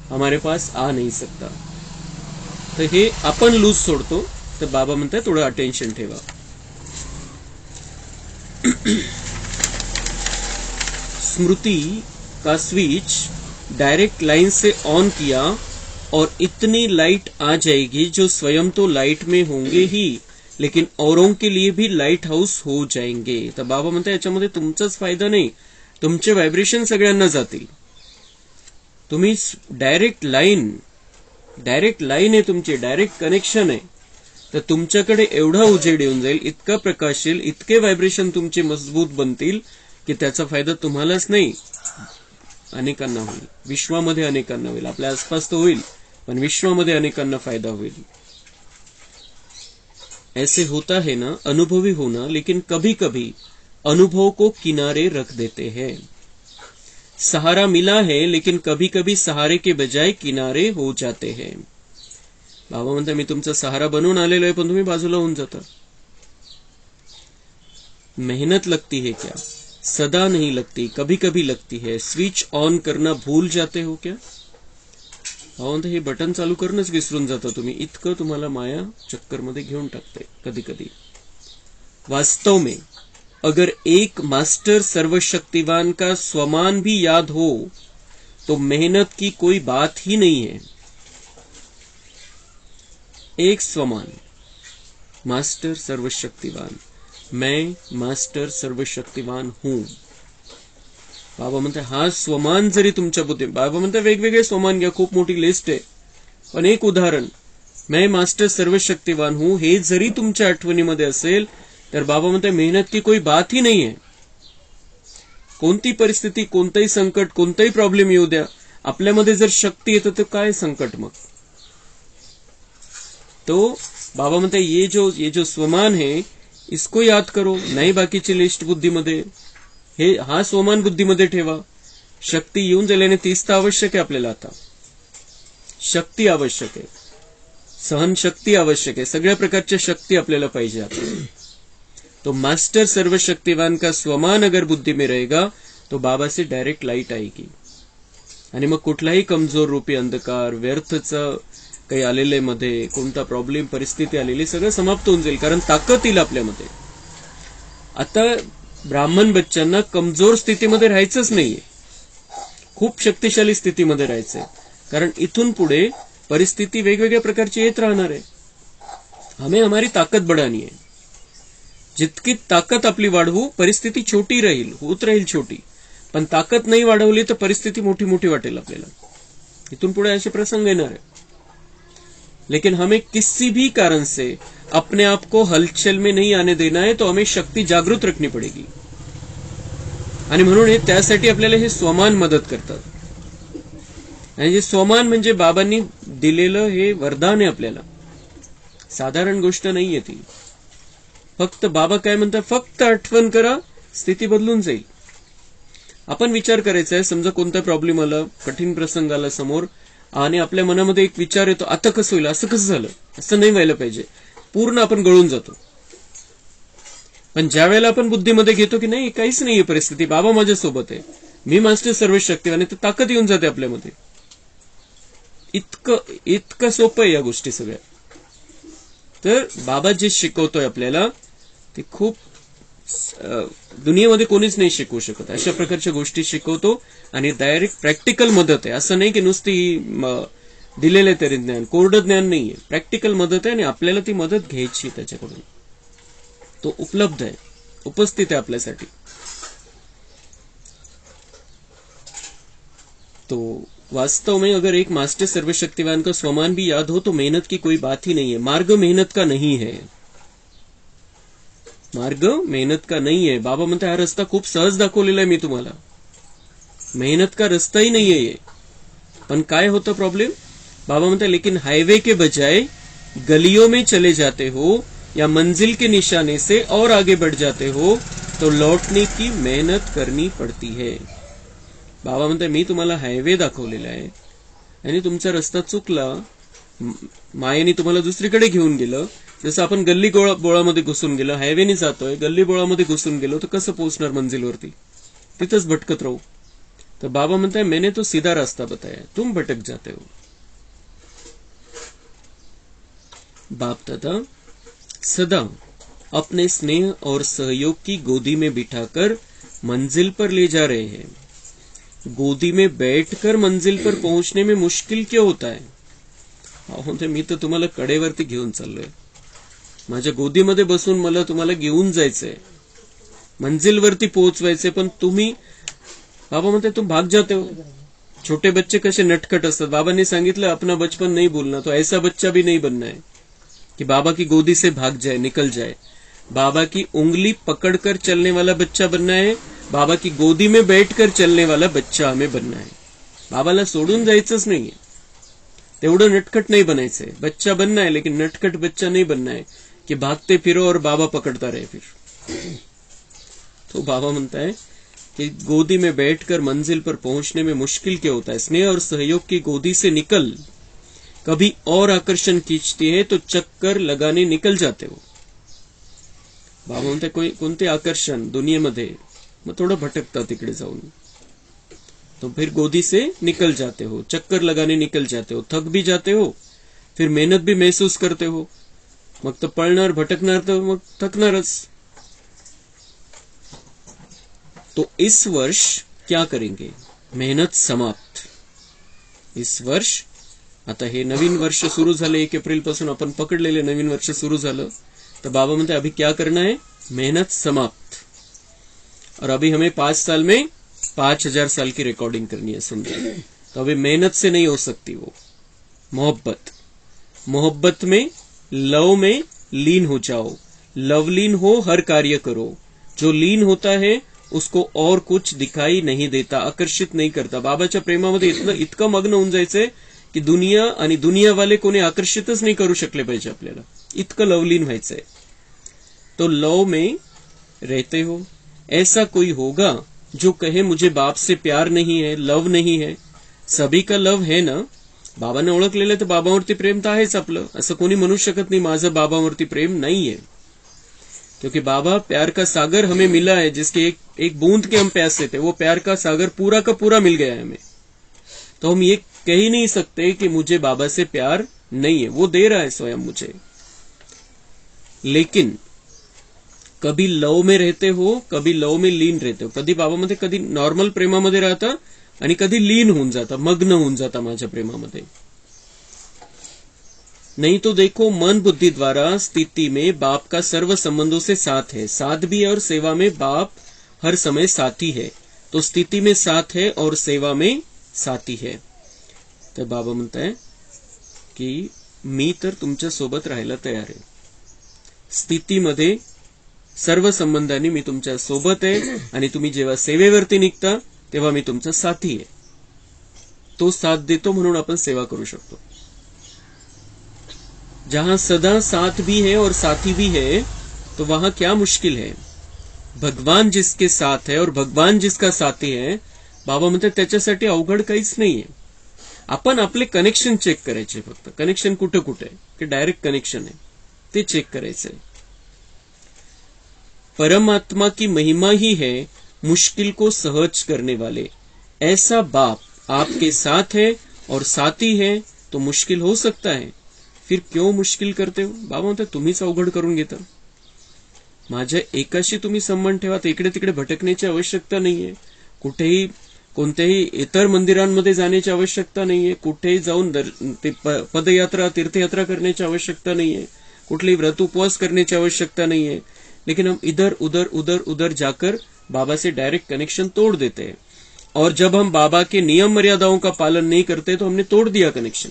हमारे पास आ नहीं सकता. तर हे आपण लूज सोडतो, तर बाबा म्हणतात थोडं अटेन्शन ठेवा. स्मृति का स्विच डायरेक्ट लाइन से ऑन किया और इतनी लाइट आ जाएगी जो स्वयं तो लाइट में होंगे ही, लेकिन औरों के लिए भी लाइट हाउस हो जाएंगे. तर बाबा म्हणतात याच्यामध्ये तुमचाच फायदा नाही, तुमचे व्हायब्रेशन सगळ्यांना जातील. तुम्ही डायरेक्ट लाईन आहे तुमची, डायरेक्ट कनेक्शन आहे. तर तुमच्याकडे एवढा उजेड येऊन जाईल, इतका प्रकाश येईल, इतके व्हायब्रेशन तुमचे मजबूत बनतील की त्याचा फायदा तुम्हालाच नाही, अनेकांना होईल. विश्वामध्ये अनेकांना होईल. आपल्या आसपास तो होईल, पण विश्वामध्ये अनेकांना फायदा होईल. ऐसे होता है ना, अनुभवी होना, लेकिन कभी कभी अनुभव को किनारे रख देते हैं. सहारा मिला है, लेकिन कभी कभी सहारे के बजाय किनारे हो जाते हैं. बाबा म्हणता मी तुमचा सहारा बनवून आलेलो आहे, पण तुम्ही बाजूला होऊन जाता. मेहनत लगती है क्या, सदा नहीं लगती, कभी कभी लगती है. स्विच ऑन करना भूल जाते हो क्या. बाबा म्हणता हे बटन चालू करणंच विसरून जाता तुम्ही, इतकं तुम्हाला माया चक्कर मध्ये घेऊन टाकते कधी कधी. वास्तव में अगर एक मास्टर सर्वशक्तिवान का स्वमान भी याद हो तो मेहनत की कोई बात ही नहीं है. एक स्वमान, मास्टर सर्वशक्तिवान, मैं मास्टर सर्वशक्तिवान हूं. बाबा म्हणते हा स्वमान जरी तुमच्या बुद्धी, बाबा म्हणते वेगवेगळे स्वमान घ्या, खूप मोठी लिस्ट आहे, पण एक उदाहरण, मैं मास्टर सर्वशक्तिवान हूं, हे जरी तुमच्या आठवणीमध्ये असेल तर बाबा म्हणते मेहनत की कोई बात ही नाही आहे. कोणती परिस्थिती, कोणतंही संकट, कोणताही प्रॉब्लेम येऊ द्या, आपल्यामध्ये जर शक्ती येतं तर काय संकट मग. तो बाबा म्हणते ये जो स्वमान है इसको याद करो, नाही बाकीची लिस्ट बुद्धीमध्ये, हे हा स्वमान बुद्धीमध्ये ठेवा. शक्ती येऊन जाईल, आणि तीच तर आवश्यक आहे आपल्याला. आता शक्ती आवश्यक आहे, सहनशक्ती आवश्यक आहे, सगळ्या प्रकारच्या शक्ती आपल्याला पाहिजे आता. तो मास्टर सर्वशक्तिवान का स्वमान अगर बुद्धि में रहेगा तो बाबा से डायरेक्ट लाइट आएगी. आणि मग कुठलाही कमजोर रूपी अंधकार, व्यर्थचं काही आलेले मध्ये, कोणता प्रॉब्लेम, परिस्थिती आलेली, सगळं समाप्त होऊन जाईल, कारण ताकद येईल आपल्यामध्ये. आता ब्राह्मण बच्चांना कमजोर स्थितीमध्ये राहायचंच नाहीये, खूप शक्तिशाली स्थितीमध्ये राहायचंय, कारण इथून पुढे परिस्थिती वेगवेगळ्या प्रकारची येत राहणार आहे. हमें हमारी ताकद बढ़ानी है. जितकी ताकद आपली वाढवू, परिस्थिती छोटी राहील, होत राहील छोटी, पण ताकद नाही वाढवली तर परिस्थिती मोठी मोठी वाटेल आपल्याला. इथून पुढे असे प्रसंग येणार है. लेकिन हमें किसी भी कारण से अपने आप को हलचल में नहीं आने देना है, तो हमें शक्ती जागृत रखनी पडेगी. आणि म्हणून हे त्यासाठी आपल्याला हे स्वमान मदत करतात. आणि जे स्वमान म्हणजे बाबांनी दिलेलं हे वरदान आहे आपल्याला, साधारण गोष्ट नाहीये ती. फक्त बाबा काय म्हणतात, फक्त आठवण करा, स्थिती बदलून जाईल. आपण विचार करायचा आहे, समजा कोणता प्रॉब्लेम आला, कठीण प्रसंग आला समोर, आणि आपल्या मनामध्ये एक विचार येतो, आता कसं होईल, असं कसं झालं, असं नाही व्हायला पाहिजे, पूर्ण आपण गळून जातो. पण ज्या वेळेला आपण बुद्धीमध्ये घेतो की नाही, काहीच नाहीये परिस्थिती, बाबा माझ्यासोबत आहे, मी मास्टर सर्वशक्तिवान आहे, तर ताकद येऊन जाते आपल्यामध्ये. इतकं सोपं आहे या गोष्टी सगळ्या. तर बाबा जे शिकवतोय आपल्याला ते खूप दुनियेमध्ये कोणीच नाही शिकवू शकत. अशा प्रकारच्या गोष्टी शिकवतो आणि डायरेक्ट प्रॅक्टिकल मदत आहे. असं नाही की नुसती दिलेले तरी ज्ञान, कोरडं ज्ञान नाहीये, प्रॅक्टिकल मदत आहे आणि आपल्याला ती मदत घ्यायची त्याच्याकडून. तो उपलब्ध आहे, उपस्थित आहे आपल्यासाठी. तो वास्तव में अगर एक मास्टर सर्वशक्तिवान का स्वमान भी याद हो तो मेहनत की कोई बात ही नहीं है. मार्ग मेहनत का नहीं है, मार्ग मेहनत का नहीं है. बाबा म्हणते हा रस्ता खूप सहज दाखवलेला आहे मी तुम्हाला, मेहनत का रस्ताही नाहीये ये. पण काय होतं प्रॉब्लेम, बाबा म्हणते लेकिन हाईवे के बजाय गलियों में चले जाते हो या मंजिल के निशाने से और आगे बढ़ जाते हो तो लौटने की मेहनत करनी पड़ती है. बाबा म्हणते मी तुम्हाला हायवे दाखवलेला आहे आणि तुमचा रस्ता चुकला, मायेने तुम्हाला दुसरीकडे घेऊन गेलं. जसं आपण गल्ली बोळामध्ये घुसून गेलो, हायवेने जातोय, गल्ली बोळामध्ये घुसून गेलो तर कसं पोहोचणार मंजिलवरती, तिथंच भटकत राहू. तर बाबा म्हणताय मैंने तो सीधा रास्ता बताया, तुम भटक जाते हो. बाप दादा सदा अपने स्नेह और सहयोग की गोदी में बिठाकर मंजिल पर ले जा रहे हैं. गोदी में बैठकर मंजिल पर पहुंचने में मुश्किल क्यों होता है. म्हणते मी तर तुम्हाला कडेवरती घेऊन चाललोय, माझ्या गोदीमध्ये बसून मला तुम्हाला घेऊन जायचंय, मंजिलवरती पोहोचवायचंय, पण तुम्ही, बाबा म्हणते तुम भाग जाते हो. छोटे बच्चे कसे नटखट असतात. बाबांनी सांगितलं अपना बचपन नहीं भूलना, तो ऐसा बच्चा भी नहीं बनना है कि बाबा की गोदी से भाग जाए, निकल जाए. बाबा की उंगली पकड़कर चलने वाला बच्चा बनना है, बाबा की गोदी में बैठकर चलने वाला बच्चा हमें बनना है. बाबाला सोडून जायचंच नाहीये, तेवढं नटखट नाही बनायचंय. बच्चा बनना है लेकिन नटखट बच्चा नहीं बनना है कि भागते फिरो और बाबा पकड़ता रहे फिर. तो बाबा म्हणता है कि गोदी में बैठकर मंजिल पर पहुंचने में मुश्किल क्या होता है. स्नेह और सहयोग की गोदी से निकल कभी और आकर्षण खींचती है तो चक्कर लगाने निकल जाते हो. बाबा म्हणते कोणते आकर्षण दुनियेमध्ये, मग थोडं भटकता तिकडे जाऊन, तो फिर गोदी से निकल जाते हो, चक्कर लगाने निकल जाते हो, थक भी जाते हो, फिर मेहनत भी महसूस करते हो, मग तो पळणार भटकणार तर मग थकणारच. तो इस वर्ष क्या करेंगे, मेहनत समाप्त. इस वर्ष, आता हे नवीन वर्ष सुरू झालं, 1 एप्रिल पासून आपण पकडलेले नवीन वर्ष सुरू झालं. तो बाबा म्हणते अभी क्या करना है, मेहनत समाप्त. और अभी हमें 5 साल में 5000 साल की रिकॉर्डिंग करनी है, समझे. तो अभी मेहनत से नहीं हो सकती वो मोहब्बत. मोहब्बत में, लव में लीन हो जाओ. लवलीन हो, हर कार्य करो. जो लीन होता है उसको और कुछ दिखाई नहीं देता, आकर्षित नहीं करता. बाबाच्या प्रेमामध्ये इतकं मग्न होऊन जायचंय की दुनिया आणि दुनियावाले कोणी आकर्षितच नाही करू शकले पाहिजे आपल्याला, इतकं लवलीन व्हायचंय. तो लव में रहते हो. ऐसा कोई होगा जो कहे मुझे बाप से प्यार नहीं है, लव नहीं है. सभी का लव है ना. बाबांना ओळखलेलं तर बाबावरती प्रेम तर आहेच आपलं, असं कोणी म्हणू शकत नाही माझं बाबावरती प्रेम नाहीये. क्योंकि बाबा प्यार का सागर हमें मिला है, जिसके एक बूंद के हम प्यासे थे, वो प्यार का सागर पूरा का पूरा मिल गया है हमें. तो हम ये कह ही नहीं सकते कि मुझे बाबा से प्यार नहीं है, वो दे रहा है स्वयं मुझे. लेकिन कभी लव में रहते हो, कभी लव में लीन रहते हो. कधी बाबामध्ये, कधी नॉर्मल प्रेमामध्ये राहता आणि कधी लीन होऊन जाता, मग्न होऊन जाता माझ्या प्रेमामध्ये. नहीं तो देखो मन बुद्धि द्वारा स्थिति में बाप का सर्व संबंधों से साथ है, साथ भी है और सेवा में बाप हर समय साथी है. तो स्थिति में साथ है और सेवा में साथी है. तर बाबा म्हणताय की मी तर तुमच्या सोबत राहायला तयार आहे. स्थितीमध्ये सर्व संबंधांनी मी तुमच्या सोबत आहे आणि तुम्ही जेव्हा सेवेवरती निघता तेव्हा मी तुमचा साथी आहे. तो साथ देतो म्हणून आपण सेवा करू शकतो. जहां सदा साथ भी है और साथी भी है तो वहां क्या मुश्किल है. भगवान जिसके साथ है और भगवान जिसका साथी है, बाबा म्हणतात त्याच्यासाठी अवघड काहीच नाहीये. आपण आपले कनेक्शन चेक करायचे. फक्त कनेक्शन कुठे कुठे आहे की डायरेक्ट कनेक्शन आहे ते चेक करायचंय. परमात्मा की महिमा ही है मुश्किल को सहज करने वाले. ऐसा बाप आपके साथ है और साथी है तो मुश्किल हो सकता है. फिर क्यों मुश्किल करते हो. बाबा म्हणतात तुम्हीच अवघड करून घेता. माझ्या एकाशी तुम्ही संबंध ठेवा. इकडे तिकडे भटकण्याची आवश्यकता नाहीये. कुठेही कोणत्याही इतर मंदिरांमध्ये जाण्याची आवश्यकता नाहीये. कुठेही जाऊन पदयात्रा तीर्थयात्रा करण्याची आवश्यकता नाहीये. कुठलेही व्रत उपवास करण्याची आवश्यकता नहीं है. लेकिन हम इधर उधर उधर उधर जाकर बाबा से डायरेक्ट कनेक्शन तोड़ देते हैं. और जब हम बाबा के नियम मर्यादाओं का पालन नहीं करते तो हमने तोड़ दिया कनेक्शन.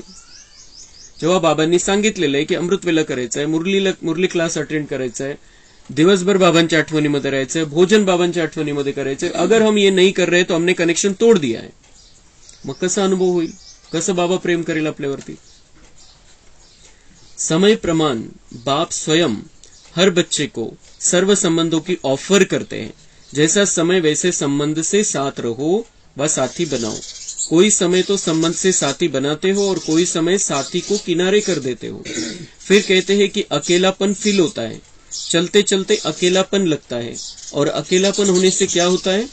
जेव्हा बाबांनी सांगितलेलं आहे की अमृतवेला करायचं आहे, मुरली क्लास अटेंड करायचा आहे, दिवसभर बाबांच्या आठवणीमध्ये राहायचं आहे, भोजन बाबांच्या आठवणीमध्ये करायचंय, अगर हम ये नहीं कर रहे तो हमने कनेक्शन तोड़ दिया है. मग कसा अनुभव होईल, कसं बाबा प्रेम करेल आपल्यावरती. समय प्रमाण बाप स्वयं हर बच्चे को सर्व संबंधों की ऑफर करते हैं. जैसा समय वैसे संबंध से साथ रहो व साथी बनाओ. कोई समय तो संबंध से साथी बनाते हो और कोई समय साथी को किनारे कर देते हो. फिर कहते हैं कि अकेलापन फील होता है, चलते चलते अकेलापन लगता है और अकेलापन होने से क्या होता है,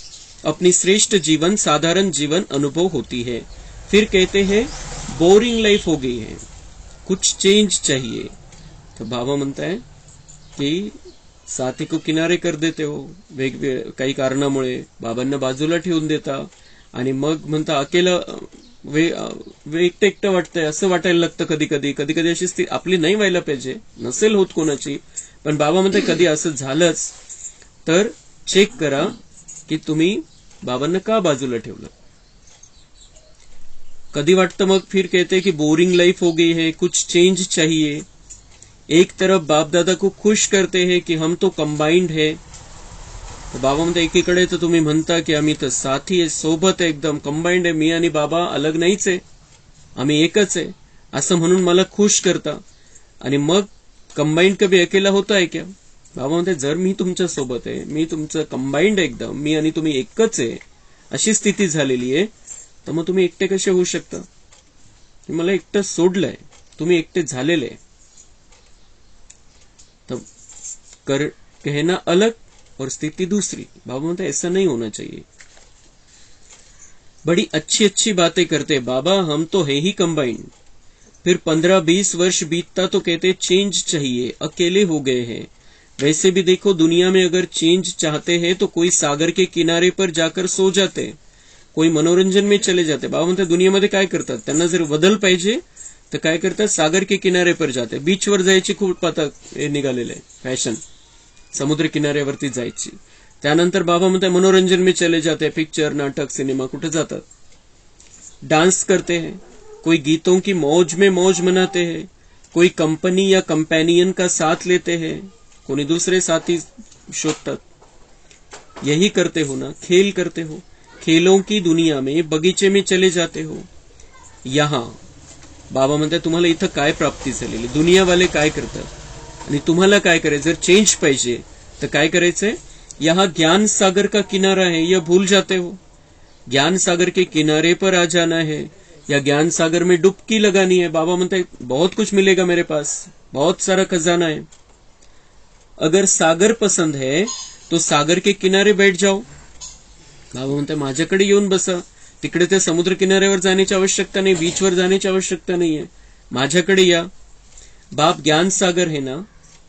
अपनी श्रेष्ठ जीवन साधारण जीवन अनुभव होती है. फिर कहते हैं बोरिंग लाइफ हो गई है, कुछ चेंज चाहिए. तो बाबा म्हणता है की साथी को किनारे कर देते हो काही कारणामुळे, बाबांना बाजूला ठेवून देता आणि मग म्हणता अकेला एकटं एकटं वाटतंय असं वाटायला लागतं. कधी कधी अशी स्थिती आपली नाही व्हायला पाहिजे, नसेल होत कोणाची, पण बाबा म्हणते कधी असं झालंच तर चेक करा की तुम्ही बाबांना का बाजूला ठेवलं. कधी वाटतं मग फिर कहते कि बोरिंग लाइफ हो गई है, कुछ चेंज चाहिए. एक तरफ बाप दादा को खुश करते हैं कि हम तो कंबाइंड है. तर बाबा म्हणते एकीकडे तर तुम्ही म्हणता की आम्ही तर साथी आहे, सोबत आहे, एकदम कंबाइंड आहे, मी आणि बाबा अलग नाहीच आहे, आम्ही एकच आहे असं म्हणून मला खुश करता. आणि मग कंबाइंड कभी अकेला होता है क्या. बाबा म्हणते जर मी तुमच्या सोबत आहे, मी तुमचं कंबाइंड एकदम, मी आणि तुम्ही एकच आहे, अशी स्थिती झालेली आहे, तर मग तुम्ही एकटे कसे होऊ शकता. मला एकटं सोडलंय, तुम्ही एकटे झालेले. तो कहना अलग और स्थिति दूसरी. बाबा म्हणते ऐसा नहीं होना चाहिए. बड़ी अच्छी अच्छी बातें करते बाबा, हम तो है ही कंबाइंड. फिर 15-20 वर्ष बीतता तो कहते चेंज चाहिए, अकेले हो गए हैं. वैसे भी देखो दुनिया में अगर चेंज चाहते हैं तो कोई सागर के किनारे पर जाकर सो जाते, कोई मनोरंजन में चले जाते. बाबा म्हणते दुनियामध्ये काय करतात, त्यांना जर बदल पाहिजे तर काय करतात, सागर के किनारे पर जाते. बीचवर जायची खूप आता हे निघालेलं आहे फॅशन, समुद्र किनाऱ्यावरती जायची. त्यानंतर बाबा म्हणते मनोरंजन में चले जाते, पिक्चर नाटक सिनेमा कुठे जातात. डांस करते हैं, कोई गीतों की मौज में मौज मनाते हैं, कोई कंपनी या कंपेनियन का साथ लेते हैं, कोई दूसरे साथी शोधतात. यही करते हो ना, खेल करते हो, खेलों की दुनिया में बगीचे में चले जाते हो. यहां बाबा म्हणते तुम्हाला इथं काय प्राप्ती झालेली, दुनियावाले काय करतात आणि तुम्हाला काय करायचं. जर चेंज पाहिजे तर काय करायचंय, यहां ज्ञान सागर का किनारा है, यह भूल जाते हो. ज्ञान सागर के किनारे पर आ जाना है या ज्ञान सागर में डुबकी लगानी है. बाबा म्हणते बहुत कुछ मिलेगा मेरे पास, बहुत सारा खजाना है. अगर सागर पसंद है तो सागर के किनारे बैठ जाओ. बाबा म्हणते माझ्याकडे येऊन बसा, तिकडे त्या समुद्र किनाऱ्यावर जाण्याची आवश्यकता नाही, बीचवर जाण्याची आवश्यकता नाहीये, माझ्याकडे या. बाप ज्ञान सागर है ना,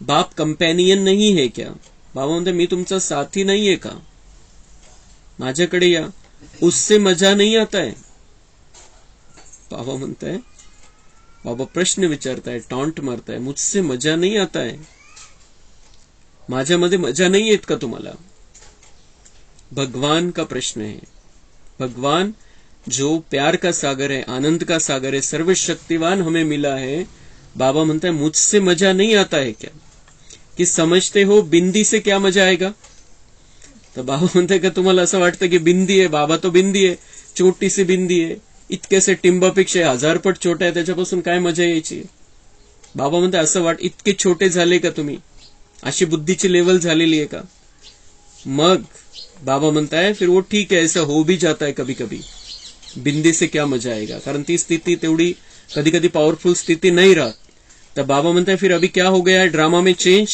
बाप कंपेनियन नहीं है क्या. बाबा म्हणते मी तुमचा साथी नाहीये का, माझ्याकडे या. उससे मजा नहीं आता है. बाबा म्हणताय बाबा प्रश्न विचारताय, टॉन्ट मारताय, मुझसे मजा नहीं आता है, माझ्यामध्ये मजा नहीं येत का तुम्हाला? भगवान का प्रश्न है. भगवान जो प्यार का सागर है, आनंद का सागर है, सर्वशक्तिवान हमें मिला है. बाबा म्हणता है मुझसे मजा नहीं आता है क्या? कि समझते हो बिंदी से क्या मजा आएगा? तर बाबा म्हणताय का तुम्हाला असं वाटतं की बिंदी आहे, बाबा तो बिंदी आहे, छोटीशी बिंदी आहे, इतकेसे टिंबापेक्षा 1000 पट छोटा आहे, त्याच्यापासून काय मजा यायची? बाबा म्हणताय असं इतके छोटे झाले का तुम्ही? अशी बुद्धीची लेवल झालेली आहे का? मग बाबा म्हणताय फिर वो ठीक है, ऐसा हो भी जाता है कभी कभी, बिंदी से क्या मजा आएगा, कारण ती स्थिती तेवढी कधी कधी पॉवरफुल स्थिती नहीं रहा. तर बाबा म्हणताय फिर अभी क्या हो गया है ड्रामा में चेंज,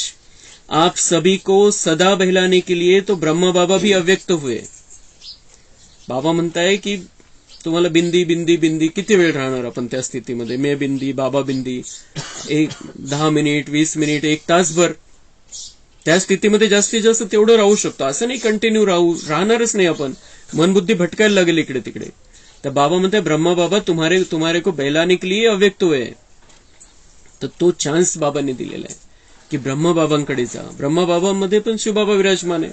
आप सभी को सदा बहलाने के लिए तो ब्रह्मा बाबा भी अव्यक्त हुए. बाबा म्हणताय की तुम्हाला बिंदी बिंदी बिंदी किती वेळ राहणार आपण त्या स्थितीमध्ये, मे बिंदी बाबा बिंदी, 10 मिनिट 20 मिनिट 1 तासभर त्या स्थितीमध्ये जास्तीत जास्त तेवढं राहू शकतो. असं नाही कंटिन्यू राहणारच नाही आपण, मन बुद्धी भटकायला लागेल इकडे तिकडे. तर बाबा म्हणताय ब्रह्मा बाबा तुम्हारे को बहलाने के लिए अव्यक्त हुए. तर तो चान्स बाबांनी दिलेला आहे की ब्रह्मा बाबांकडे जा. ब्रह्मा बाबांमध्ये पण शिवबाबा विराजमान आहे.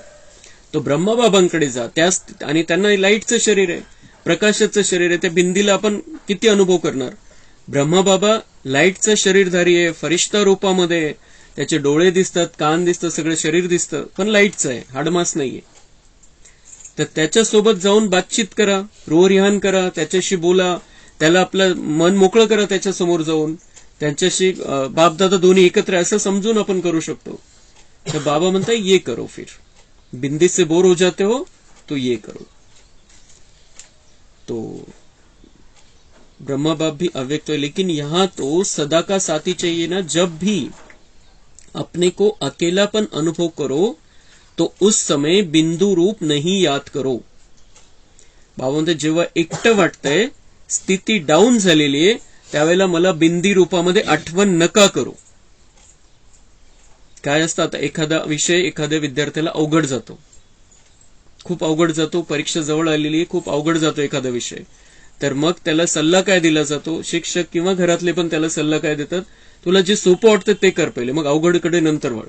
तो ब्रह्मा बाबांकडे जा, आणि त्यांना लाईटचं शरीर आहे, प्रकाशाचं शरीर आहे. त्या बिंदीला आपण किती अनुभव करणार? ब्रह्मा बाबा लाईटचं शरीरधारी आहे, फरिश्ता रूपामध्ये, त्याचे डोळे दिसतात, कान दिसतं, सगळं शरीर दिसतं, पण लाईटचं आहे, हाडमास नाहीये. तर त्याच्यासोबत जाऊन बातचीत करा, रोहरिहान करा, त्याच्याशी बोला, त्याला आपलं मन मोकळं करा, त्याच्यासमोर जाऊन त्यांच्याशी बापदादा दोन्ही एकत्र असं समजून आपण करू शकतो. तर बाबा म्हणताय ये करो, फिर बिंदी से बोर हो जाते हो तो ये करो. तो ब्रह्मा बाप भी अव्यक्त है, लेकिन यहां तो सदा का साथी चाहिए ना. जब भी अपने को अकेलापन अनुभव करो तो उस समय बिंदु रूप नहीं याद करो. बाबा म्हणते जेव्हा एकटं वाटतंय, स्थिती डाऊन झालेली आहे, त्यावेळेला मला बिंदी रूपामध्ये आठवण नका करू. काय असतं, आता एखादा विषय एखाद्या विद्यार्थ्याला अवघड जातो, खूप अवघड जातो, परीक्षा जवळ आलेली आहे, खूप अवघड जातो एखादा विषय. तर मग त्याला सल्ला काय दिला जातो? शिक्षक किंवा घरातले पण त्याला सल्ला काय देतात? तुला जे सोपं वाटतं ते कर पहिले, मग अवघडकडे नंतर वळ.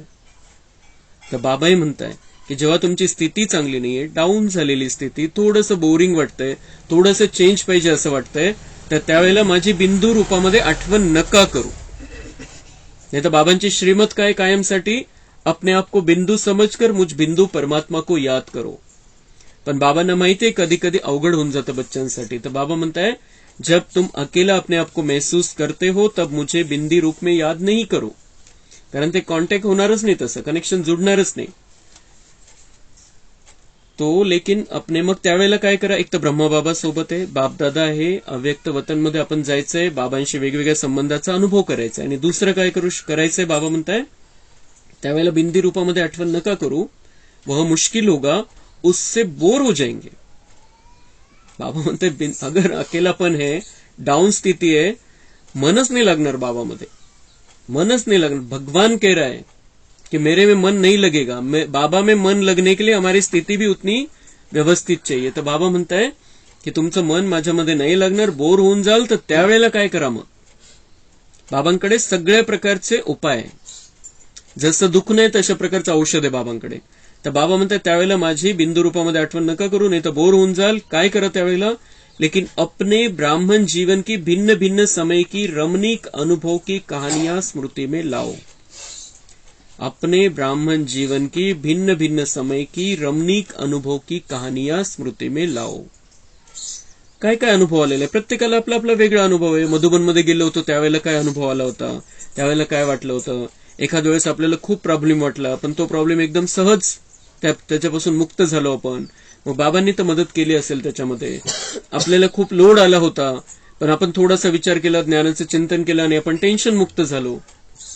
तर बाबाही म्हणताय की जेव्हा तुमची स्थिती चांगली नाहीये, डाऊन झालेली स्थिती, थोडंसं बोरिंग वाटतंय, थोडंसं चेंज पाहिजे असं वाटतंय, तर त्यावेळेला माझी बिंदू रूपामध्ये आठवण नका करू. नाही तर बाबांची श्रीमत काय कायमसाठी, अपने आप को बिंदू समझकर मुझ बिंदू परमात्मा को याद करो. पण बाबांना माहितीये कधी कधी अवघड होऊन जातं बच्चांसाठी. तर बाबा म्हणताय जब तुम अकेला अपने आप को महसूस करते हो तब मुझे बिंदी रूप में याद नहीं करो, कारण ते कॉन्टॅक्ट होणारच नाही, तसं कनेक्शन जुडणारच नाही. तो लेकिन अपने मग त्यावेळेला काय करा, एक तर ब्रह्मबाबा सोबत आहे, बापदादा आहे, अव्यक्त वतनमध्ये आपण जायचंय, बाबांशी वेगवेगळ्या संबंधाचा अनुभव करायचा. आणि दुसरं काय करायचंय, बाबा म्हणताय त्यावेळेला बिंदी रूपामध्ये आठवण नका करू, वह मुश्किल होगा, उससे बोर हो जाएंगे. बाबा म्हणते अगर अकेलापन है, डाउन स्थिति है, मनच नहीं लगणार बाबामध्ये, मनच नहीं लगणार. भगवान कह रहा है कि मेरे में मन नहीं लगेगा, बाबा में मन लगने के लिए हमारी स्थिति भी उतनी व्यवस्थित चाहिए. तर बाबा म्हणताय की तुमचं मन माझ्यामध्ये नाही लागणार, बोर होऊन जाल, तर त्यावेळेला काय करा मग? बाबांकडे सगळ्या प्रकारचे उपाय आहे. जसं दुःख नाही तशा प्रकारचं औषध आहे बाबांकडे. तर बाबा म्हणतात त्यावेळेला माझी बिंदू रूपामध्ये आठवण नका करू, नाही तर बोर होऊन जाल. काय करा त्यावेळेला? लेकिन अपने ब्राह्मण जीवन की भिन्न भिन्न समय की रमणीक अनुभव की कहानियां स्मृति में लाओ. अपने ब्राह्मण जीवन की भिन्न भिन्न समय की रमणीक अनुभव की कहानियां स्मृति में लाओ. काय काय अनुभव आलेले, प्रत्येकाला आपला आपला वेगळा अनुभव आहे. मधुबनमध्ये गेलो होतो त्यावेळेला काय अनुभव आला होता, त्यावेळेला काय वाटलं होतं. एखाद्या वेळेस आपल्याला खूप प्रॉब्लेम वाटला, पण तो प्रॉब्लेम एकदम सहज त्याच्यापासून मुक्त झालो आपण, मग बाबांनी तर मदत केली असेल त्याच्यामध्ये. आपल्याला खूप लोड आला होता, पण आपण थोडासा विचार केला, ज्ञानाचं चिंतन केलं आणि आपण टेन्शन मुक्त झालो.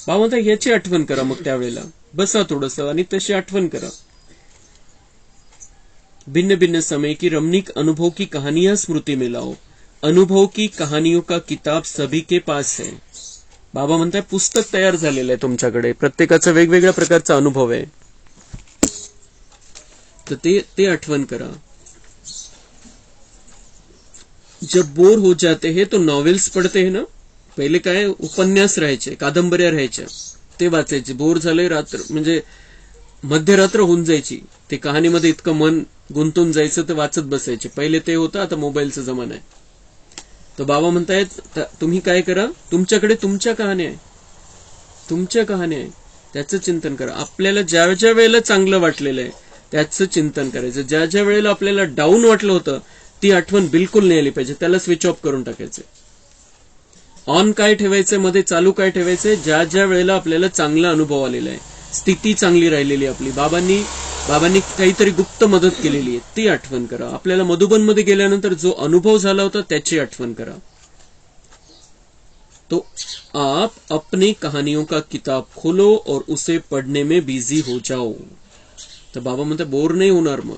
बाबा म्हणतात याची आठवण करा, मग त्यावेळेला बसा थोडंसं आणि तशी आठवण करा. भिन्न भिन्न समय की रमणीक अनुभव की कहानियां स्मृति में लाओ. अनुभव की कहानियों का किताब सभी के पास है. बाबा म्हणतात पुस्तक तयार झालेलं आहे तुमच्याकडे, प्रत्येकाचा वेगवेगळ्या प्रकारचा अनुभव आहे, तर ते आठवण करा. जब बोर हो जाते हैं तो नॉवेल्स पढ़ते हैं ना, पहिले काय उपन्यास राहायचे, कादंबऱ्या राहायच्या, ते वाचायचे. बोर झाले रात्र म्हणजे मध्यरात्र होऊन जायची, ते कहाणीमध्ये इतकं मन गुंतून जायचं तर वाचत बसायचे. पहिले ते होतं, आता मोबाईलचा जमाना आहे. तर बाबा म्हणतायत तुम्ही काय करा, तुमच्याकडे तुमच्या कहाण्या आहे, तुमच्या कहाण्या आहे, त्याचं चिंतन करा. आपल्याला ज्या ज्या वेळेला चांगलं वाटलेलं आहे त्याचं चिंतन करायचं. ज्या ज्या वेळेला आपल्याला डाऊन वाटलं होतं ती आठवण बिलकुल नाही आली पाहिजे, त्याला स्विच ऑफ करून टाकायचं. ऑन काय ठेवायचंय, मध्ये चालू काय ठेवायचंय, ज्या ज्या वेळेला आपल्याला चांगला अनुभव आलेला आहे, स्थिती चांगली राहिलेली आपली, बाबांनी काहीतरी गुप्त मदत केलेली आहे, ती आठवण करा. आपल्याला मधुबनमध्ये गेल्यानंतर जो अनुभव झाला होता त्याची आठवण करा. तो आप अपनी कहानियों का किताब खोलो और उसे पढ़ने में बिजी हो जाओ. तर बाबा म्हणतात बोर नाही होणार, मग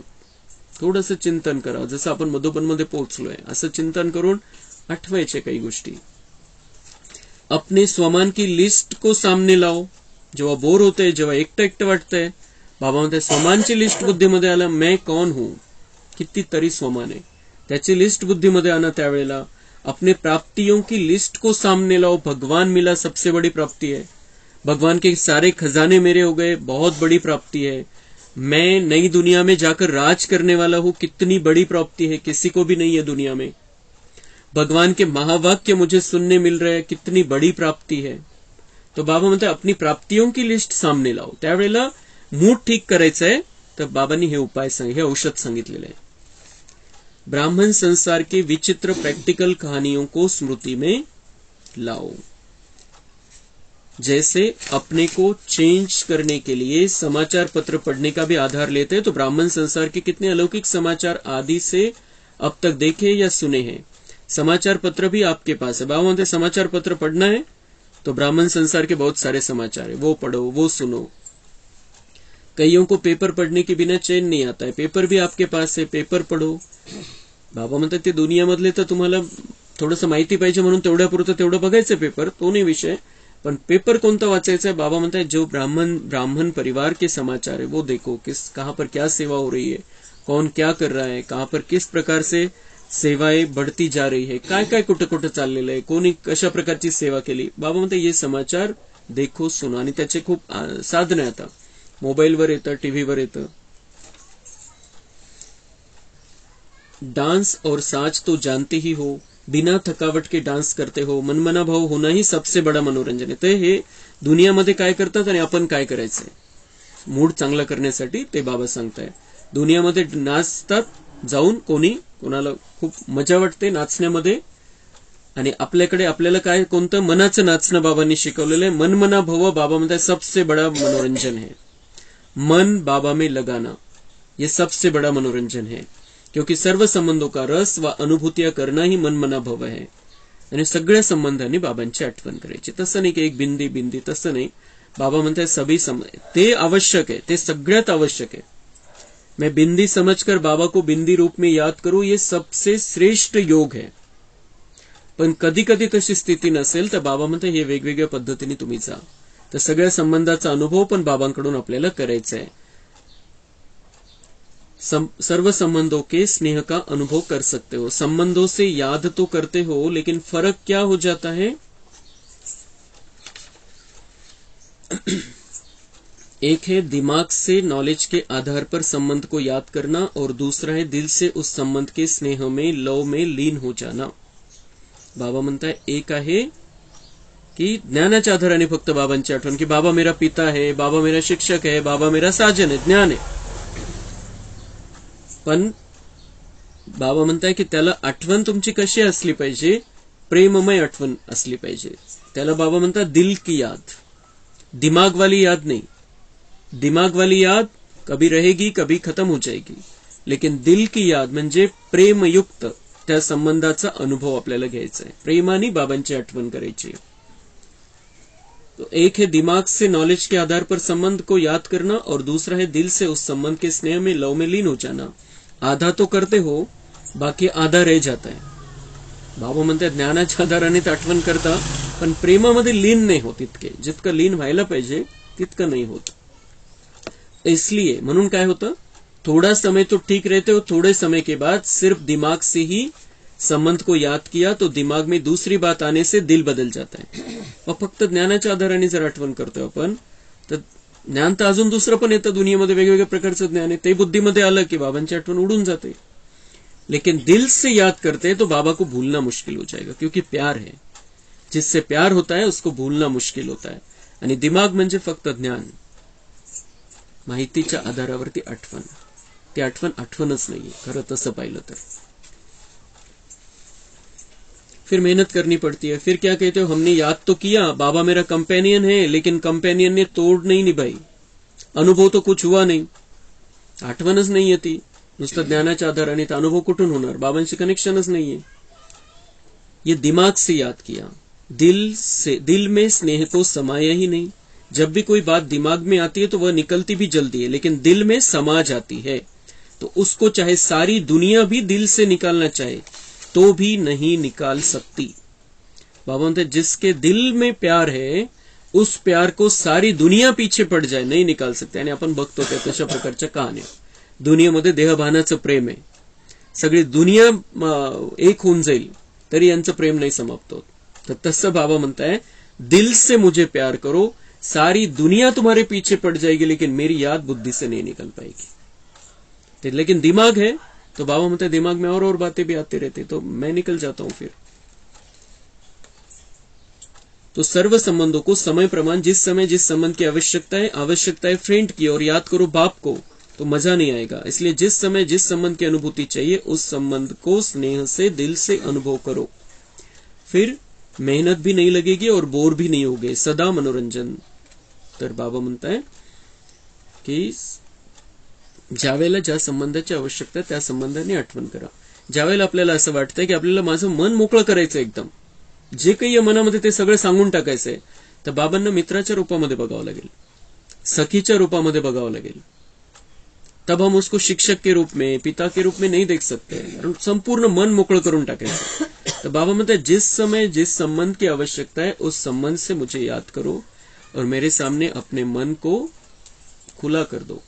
थोडंसं चिंतन करा. जसं आपण मधुबनमध्ये पोहोचलोय असं चिंतन करून आठवायचे काही गोष्टी. अपने स्वमान की लिस्ट को सामने लाओ. जेव्हा बोर होते, जेव्हा एकटं एकटं वाटतंय, बाबा म्हणते स्वमानची लिस्ट बुद्धीमध्ये आला. मैं कौन हूं, कितीतरी स्वमान आहे, त्याची लिस्ट बुद्धीमध्ये आणा. त्यावेळेला अपने प्राप्तियों की लिस्ट को सामने लाओ. भगवान मिला सबसे बड़ी प्राप्ति है, भगवान के सारे खजाने मेरे हो गए, बहुत बड़ी प्राप्ति है. मैं नई दुनिया में जाकर राज करने वाला हूं, कितनी बड़ी प्राप्ति है, किसी को भी नहीं है दुनिया में. भगवान के महावाक्य मुझे सुनने मिल रहे हैं, कितनी बड़ी प्राप्ति है. तो बाबा म्हणते अपनी प्राप्तियों की लिस्ट सामने लाओ. त्यावेळेला मूड ठीक करायचं आहे, तर बाबांनी हे उपाय हे औषध सांगितलेलं आहे. ब्राह्मण संसार के विचित्र प्रैक्टिकल कहानियों को स्मृति में लाओ. जैसे अपने को चेंज करने के लिए समाचार पत्र पढ़ने का भी आधार लेते हैं, तो ब्राह्मण संसार के कितने अलौकिक समाचार आदि से अब तक देखे या सुने हैं. समाचार पत्र भी आपके पास है. बाबा म्हणते समाचार पत्र पढ़ना है तो ब्राह्मण संसार के बहुत सारे समाचार है, वो पढ़ो, वो सुनो. कईयों को पेपर पढ़ने के बिना चैन नहीं आता है, पेपर भी आपके पास है, पेपर पढ़ो. बाबा म्हणतात ते दुनियामधले तर तुम्हाला थोडंसं माहिती पाहिजे म्हणून तेवढ्यापुरतं तेवढं बघायचं पेपर, तो नाही विषय, पण पेपर कोणता वाचायचा है. बाबा म्हणतात जो ब्राह्मण परिवार के समाचार है वो देखो, कहां पर क्या सेवा हो रही है, कौन क्या कर रहा है, कहां पर किस प्रकार से सेवाएं बढ़ती जा रही है, काय काय कुठं कुठं चाललेलं आहे, कोणी कशा प्रकारची सेवा केली. बाबा म्हणते हे समाचार देखो सुनो. आणि त्याचे खूप साधन आहे, आता मोबाईलवर येतं, टीव्हीवर येतं. डांस और साज तो जानते ही हो, बिना थकावट के डान्स करते हो, मनमना भाव होना ही सबसे बडा मनोरंजन आहे. ते हे दुनियामध्ये काय करतात आणि आपण काय करायचंय मूड चांगला करण्यासाठी ते बाबा सांगताय. दुनियामध्ये नाचतात जाऊन, कोणाला खूप मजा वाटते नाचण्यामध्ये, आणि आपल्याला काय कोणतं मनाचं नाचणं बाबांनी शिकवलेलं आहे. मनमना भव बाबा म्हणतात सबसे बड़ा मनोरंजन है. मन बाबा में लगाना ये सबसे बड़ा मनोरंजन है, क्योंकि सर्व संबंधों का रस व अनुभूतियां करना ही मनमना भव है. आणि सगळ्या संबंधांनी बाबांची आठवण करायची. तसं नाही की एक बिंदी तसं नाही. बाबा म्हणतात सभी ते आवश्यक आहे, ते सगळ्यात आवश्यक आहे. मैं बिंदी समझकर बाबा को बिंदी रूप में याद करूं, ये सबसे श्रेष्ठ योग है. पण कधी कधी तशी स्थिती नसेल तर बाबा म्हणतात हे वेगवेगळ्या पद्धतीने तुम्ही जा. तर सगळ्या संबंधाचा अनुभव पण बाबांकडून आपल्याला करायचा आहे. सर्व संबंधों के स्नेह का अनुभव कर सकते हो. संबंधों से याद तो करते हो, लेकिन फर्क क्या हो जाता है. एक है दिमाग से नॉलेज के आधार पर संबंध को याद करना, और दूसरा है दिल से उस संबंध के स्नेह में लव में लीन हो जाना. बाबा म्हणताय एक आहे की ज्ञानाच्या आधाराने फक्त बाबांची आठवण, की बाबा मेरा पिता है, बाबा मेरा शिक्षक है, बाबा मेरा साजन है, ज्ञान आहे. पण बाबा म्हणताय की त्याला आठवण तुमची कशी असली पाहिजे, प्रेममय आठवण असली पाहिजे. त्याला बाबा म्हणतात दिल की याद, दिमाग वाली याद नाही. दिमाग वाली याद कभी रहेगी कभी खत्म हो जाएगी, लेकिन दिल की याद म्हणजे प्रेमयुक्त त्या संबंधाचा अनुभव आपल्याला घ्यायचा आहे. प्रेमाने बाबांची आठवण करायची. तो एक है दिमाग से नॉलेज के आधार पर संबंध को याद करना, और दूसरा है दिल से उस संबंध के स्नेह में लव में लीन हो जाना. आधा तो करते हो, बाकी आधा रह जाता है. बाबा म्हणतात ज्ञानाच्या आधाराने आठवण करता, पण प्रेमामध्ये लीन नाही होत. जितकं लीन व्हायला पाहिजे तितकं नाही होत. इसलिए म्हणून काय होतं, थोड़ा समय तो ठीक रहते हो, थोड़े समय के बाद सिर्फ दिमाग से ही संबंध को याद किया तो दिमाग में दूसरी बात आने से दिल बदल जाता आहे. मग फक्त ज्ञानाच्या आधाराने जर आठवण करतोय आपण तर ज्ञान तर अजून दुसरं पण येतं दुनियेमध्ये, वेगवेगळ्या प्रकारचं ज्ञान आहे, ते बुद्धीमध्ये आलं की बाबांची आठवण उडून जाते. लेकिन दिल से याद करते हैं तो बाबा को भूलना मुश्किल हो जाएगा, क्योंकि प्यार है. जिससे प्यार होता है उसको भूलना मुश्किल होता है. आणि दिमाग म्हणजे फक्त ज्ञान, माहितीच्या आधारावरती आठवण. ती आठवण आठवणच नाहीये खरं तसं पाहिलं तर. फिर मेहनत करनी पड़ती है. फिर क्या कहते हो, हमने याद तो किया, बाबा मेरा कंपेनियन है, लेकिन कंपेनियन ने तोड़ नहीं निभाई, अनुभव तो कुछ हुआ नहीं. आठवणच नाहीये ती, नुसतं ज्ञानाच्या आधाराने. तर अनुभव कुठून होणार, बाबांशी कनेक्शनच नाहीये. ये दिमाग से याद किया, दिल में स्नेह तो समाया ही नहीं. जब भी कोई बात दिमाग में आती है तो वह निकलती भी जल्दी है, लेकिन दिल में समा जाती है. तो उसको चाहे सारी दुनिया भी दिल से निकालना चाहे तो भी नहीं निकाल सकती. बाबा म्हणते जिसके दिल में प्यार है उस प्यार को सारी दुनिया पीछे पड़ जाए नाही निकाल सकते. आणि आपण बघतो त्या तशा प्रकारच्या कहाण्या. दुनियेमध्ये देहभानाचं प्रेम आहे, सगळी दुनिया एक होऊन जाईल तरी यांचं प्रेम नाही समाप्त होत. तर तसं बाबा म्हणताय दिल से मुझे प्यार करो, सारी दुनिया तुम्हारे पीछे पड़ जाएगी, लेकिन मेरी याद बुद्धि से नहीं निकल पाएगी. लेकिन दिमाग है तो बाबा म्हणते दिमाग में और बातें भी आती रहती, तो मैं निकल जाता हूं फिर. तो सर्व संबंधों को समय प्रमाण जिस समय जिस संबंध की आवश्यकता है फ्रेंड की, और याद करो बाप को, तो मजा नहीं आएगा. इसलिए जिस समय जिस संबंध की अनुभूति चाहिए उस संबंध को स्नेह से दिल से अनुभव करो. फिर मेहनत भी नहीं लगेगी और बोर भी नहीं होगे, सदा मनोरंजन. तर बाबा म्हणताय की ज्यावेळेला ज्या संबंधाची आवश्यकता आहे त्या संबंधाने आठवण करा. ज्यावेळेला आपल्याला असं वाटतंय की आपल्याला माझं मन मोकळं करायचं, एकदम जे काही मनामध्ये ते सगळं सांगून टाकायचंय, तर बाबांना मित्राच्या रूपामध्ये बघावं लागेल, सखीच्या रूपामध्ये बघावं लागेल. तब हम उसको शिक्षक के रूप में, पिता के रूप में नहीं देख सकते, संपूर्ण मन मोकळं करून टाकायचं. तो बाबा म्हणते जिस समय जिस संबंध की आवश्यकता है उस संबंध से मुझे याद करो और मेरे सामने अपने मन को खुला कर दो,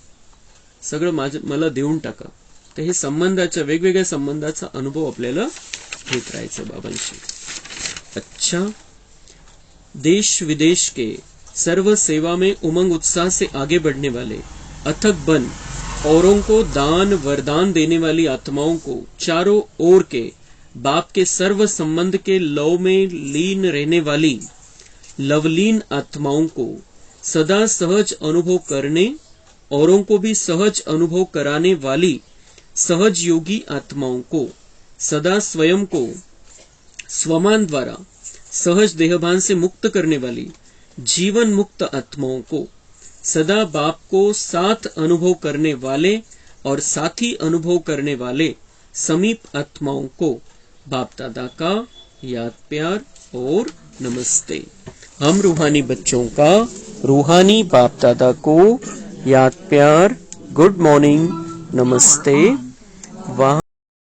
सगळं मला देऊन टाका. तर हे संबंधाच्या वेगवेगळ्या संबंधाचा अनुभव आपल्याला घेत राहायचं बाबांशी. अच्छा, देश विदेश के सर्व सेवा में उमंग उत्साह से आगे बढ़ने वाले, अथक बन औरों को दान वरदान देने वाली आत्माओं को, चारों ओर के बाप के सर्व संबंध के लव में लीन रहने वाली लवलीन आत्माओं को सदा सहज अनुभव करने, औरों को भी सहज अनुभव कराने वाली सहज योगी आत्माओं को, सदा स्वयं को स्वमान द्वारा सहज देहभान से मुक्त करने वाली जीवन मुक्त आत्माओं को, सदा बाप को साथ अनुभव करने वाले और साथी अनुभव करने वाले समीप आत्माओं को बाप दादा का याद प्यार और नमस्ते. हम रूहानी बच्चों का रूहानी बाप दादा को याद प्यार, गुड मॉर्निंग, नमस्ते. वहाँ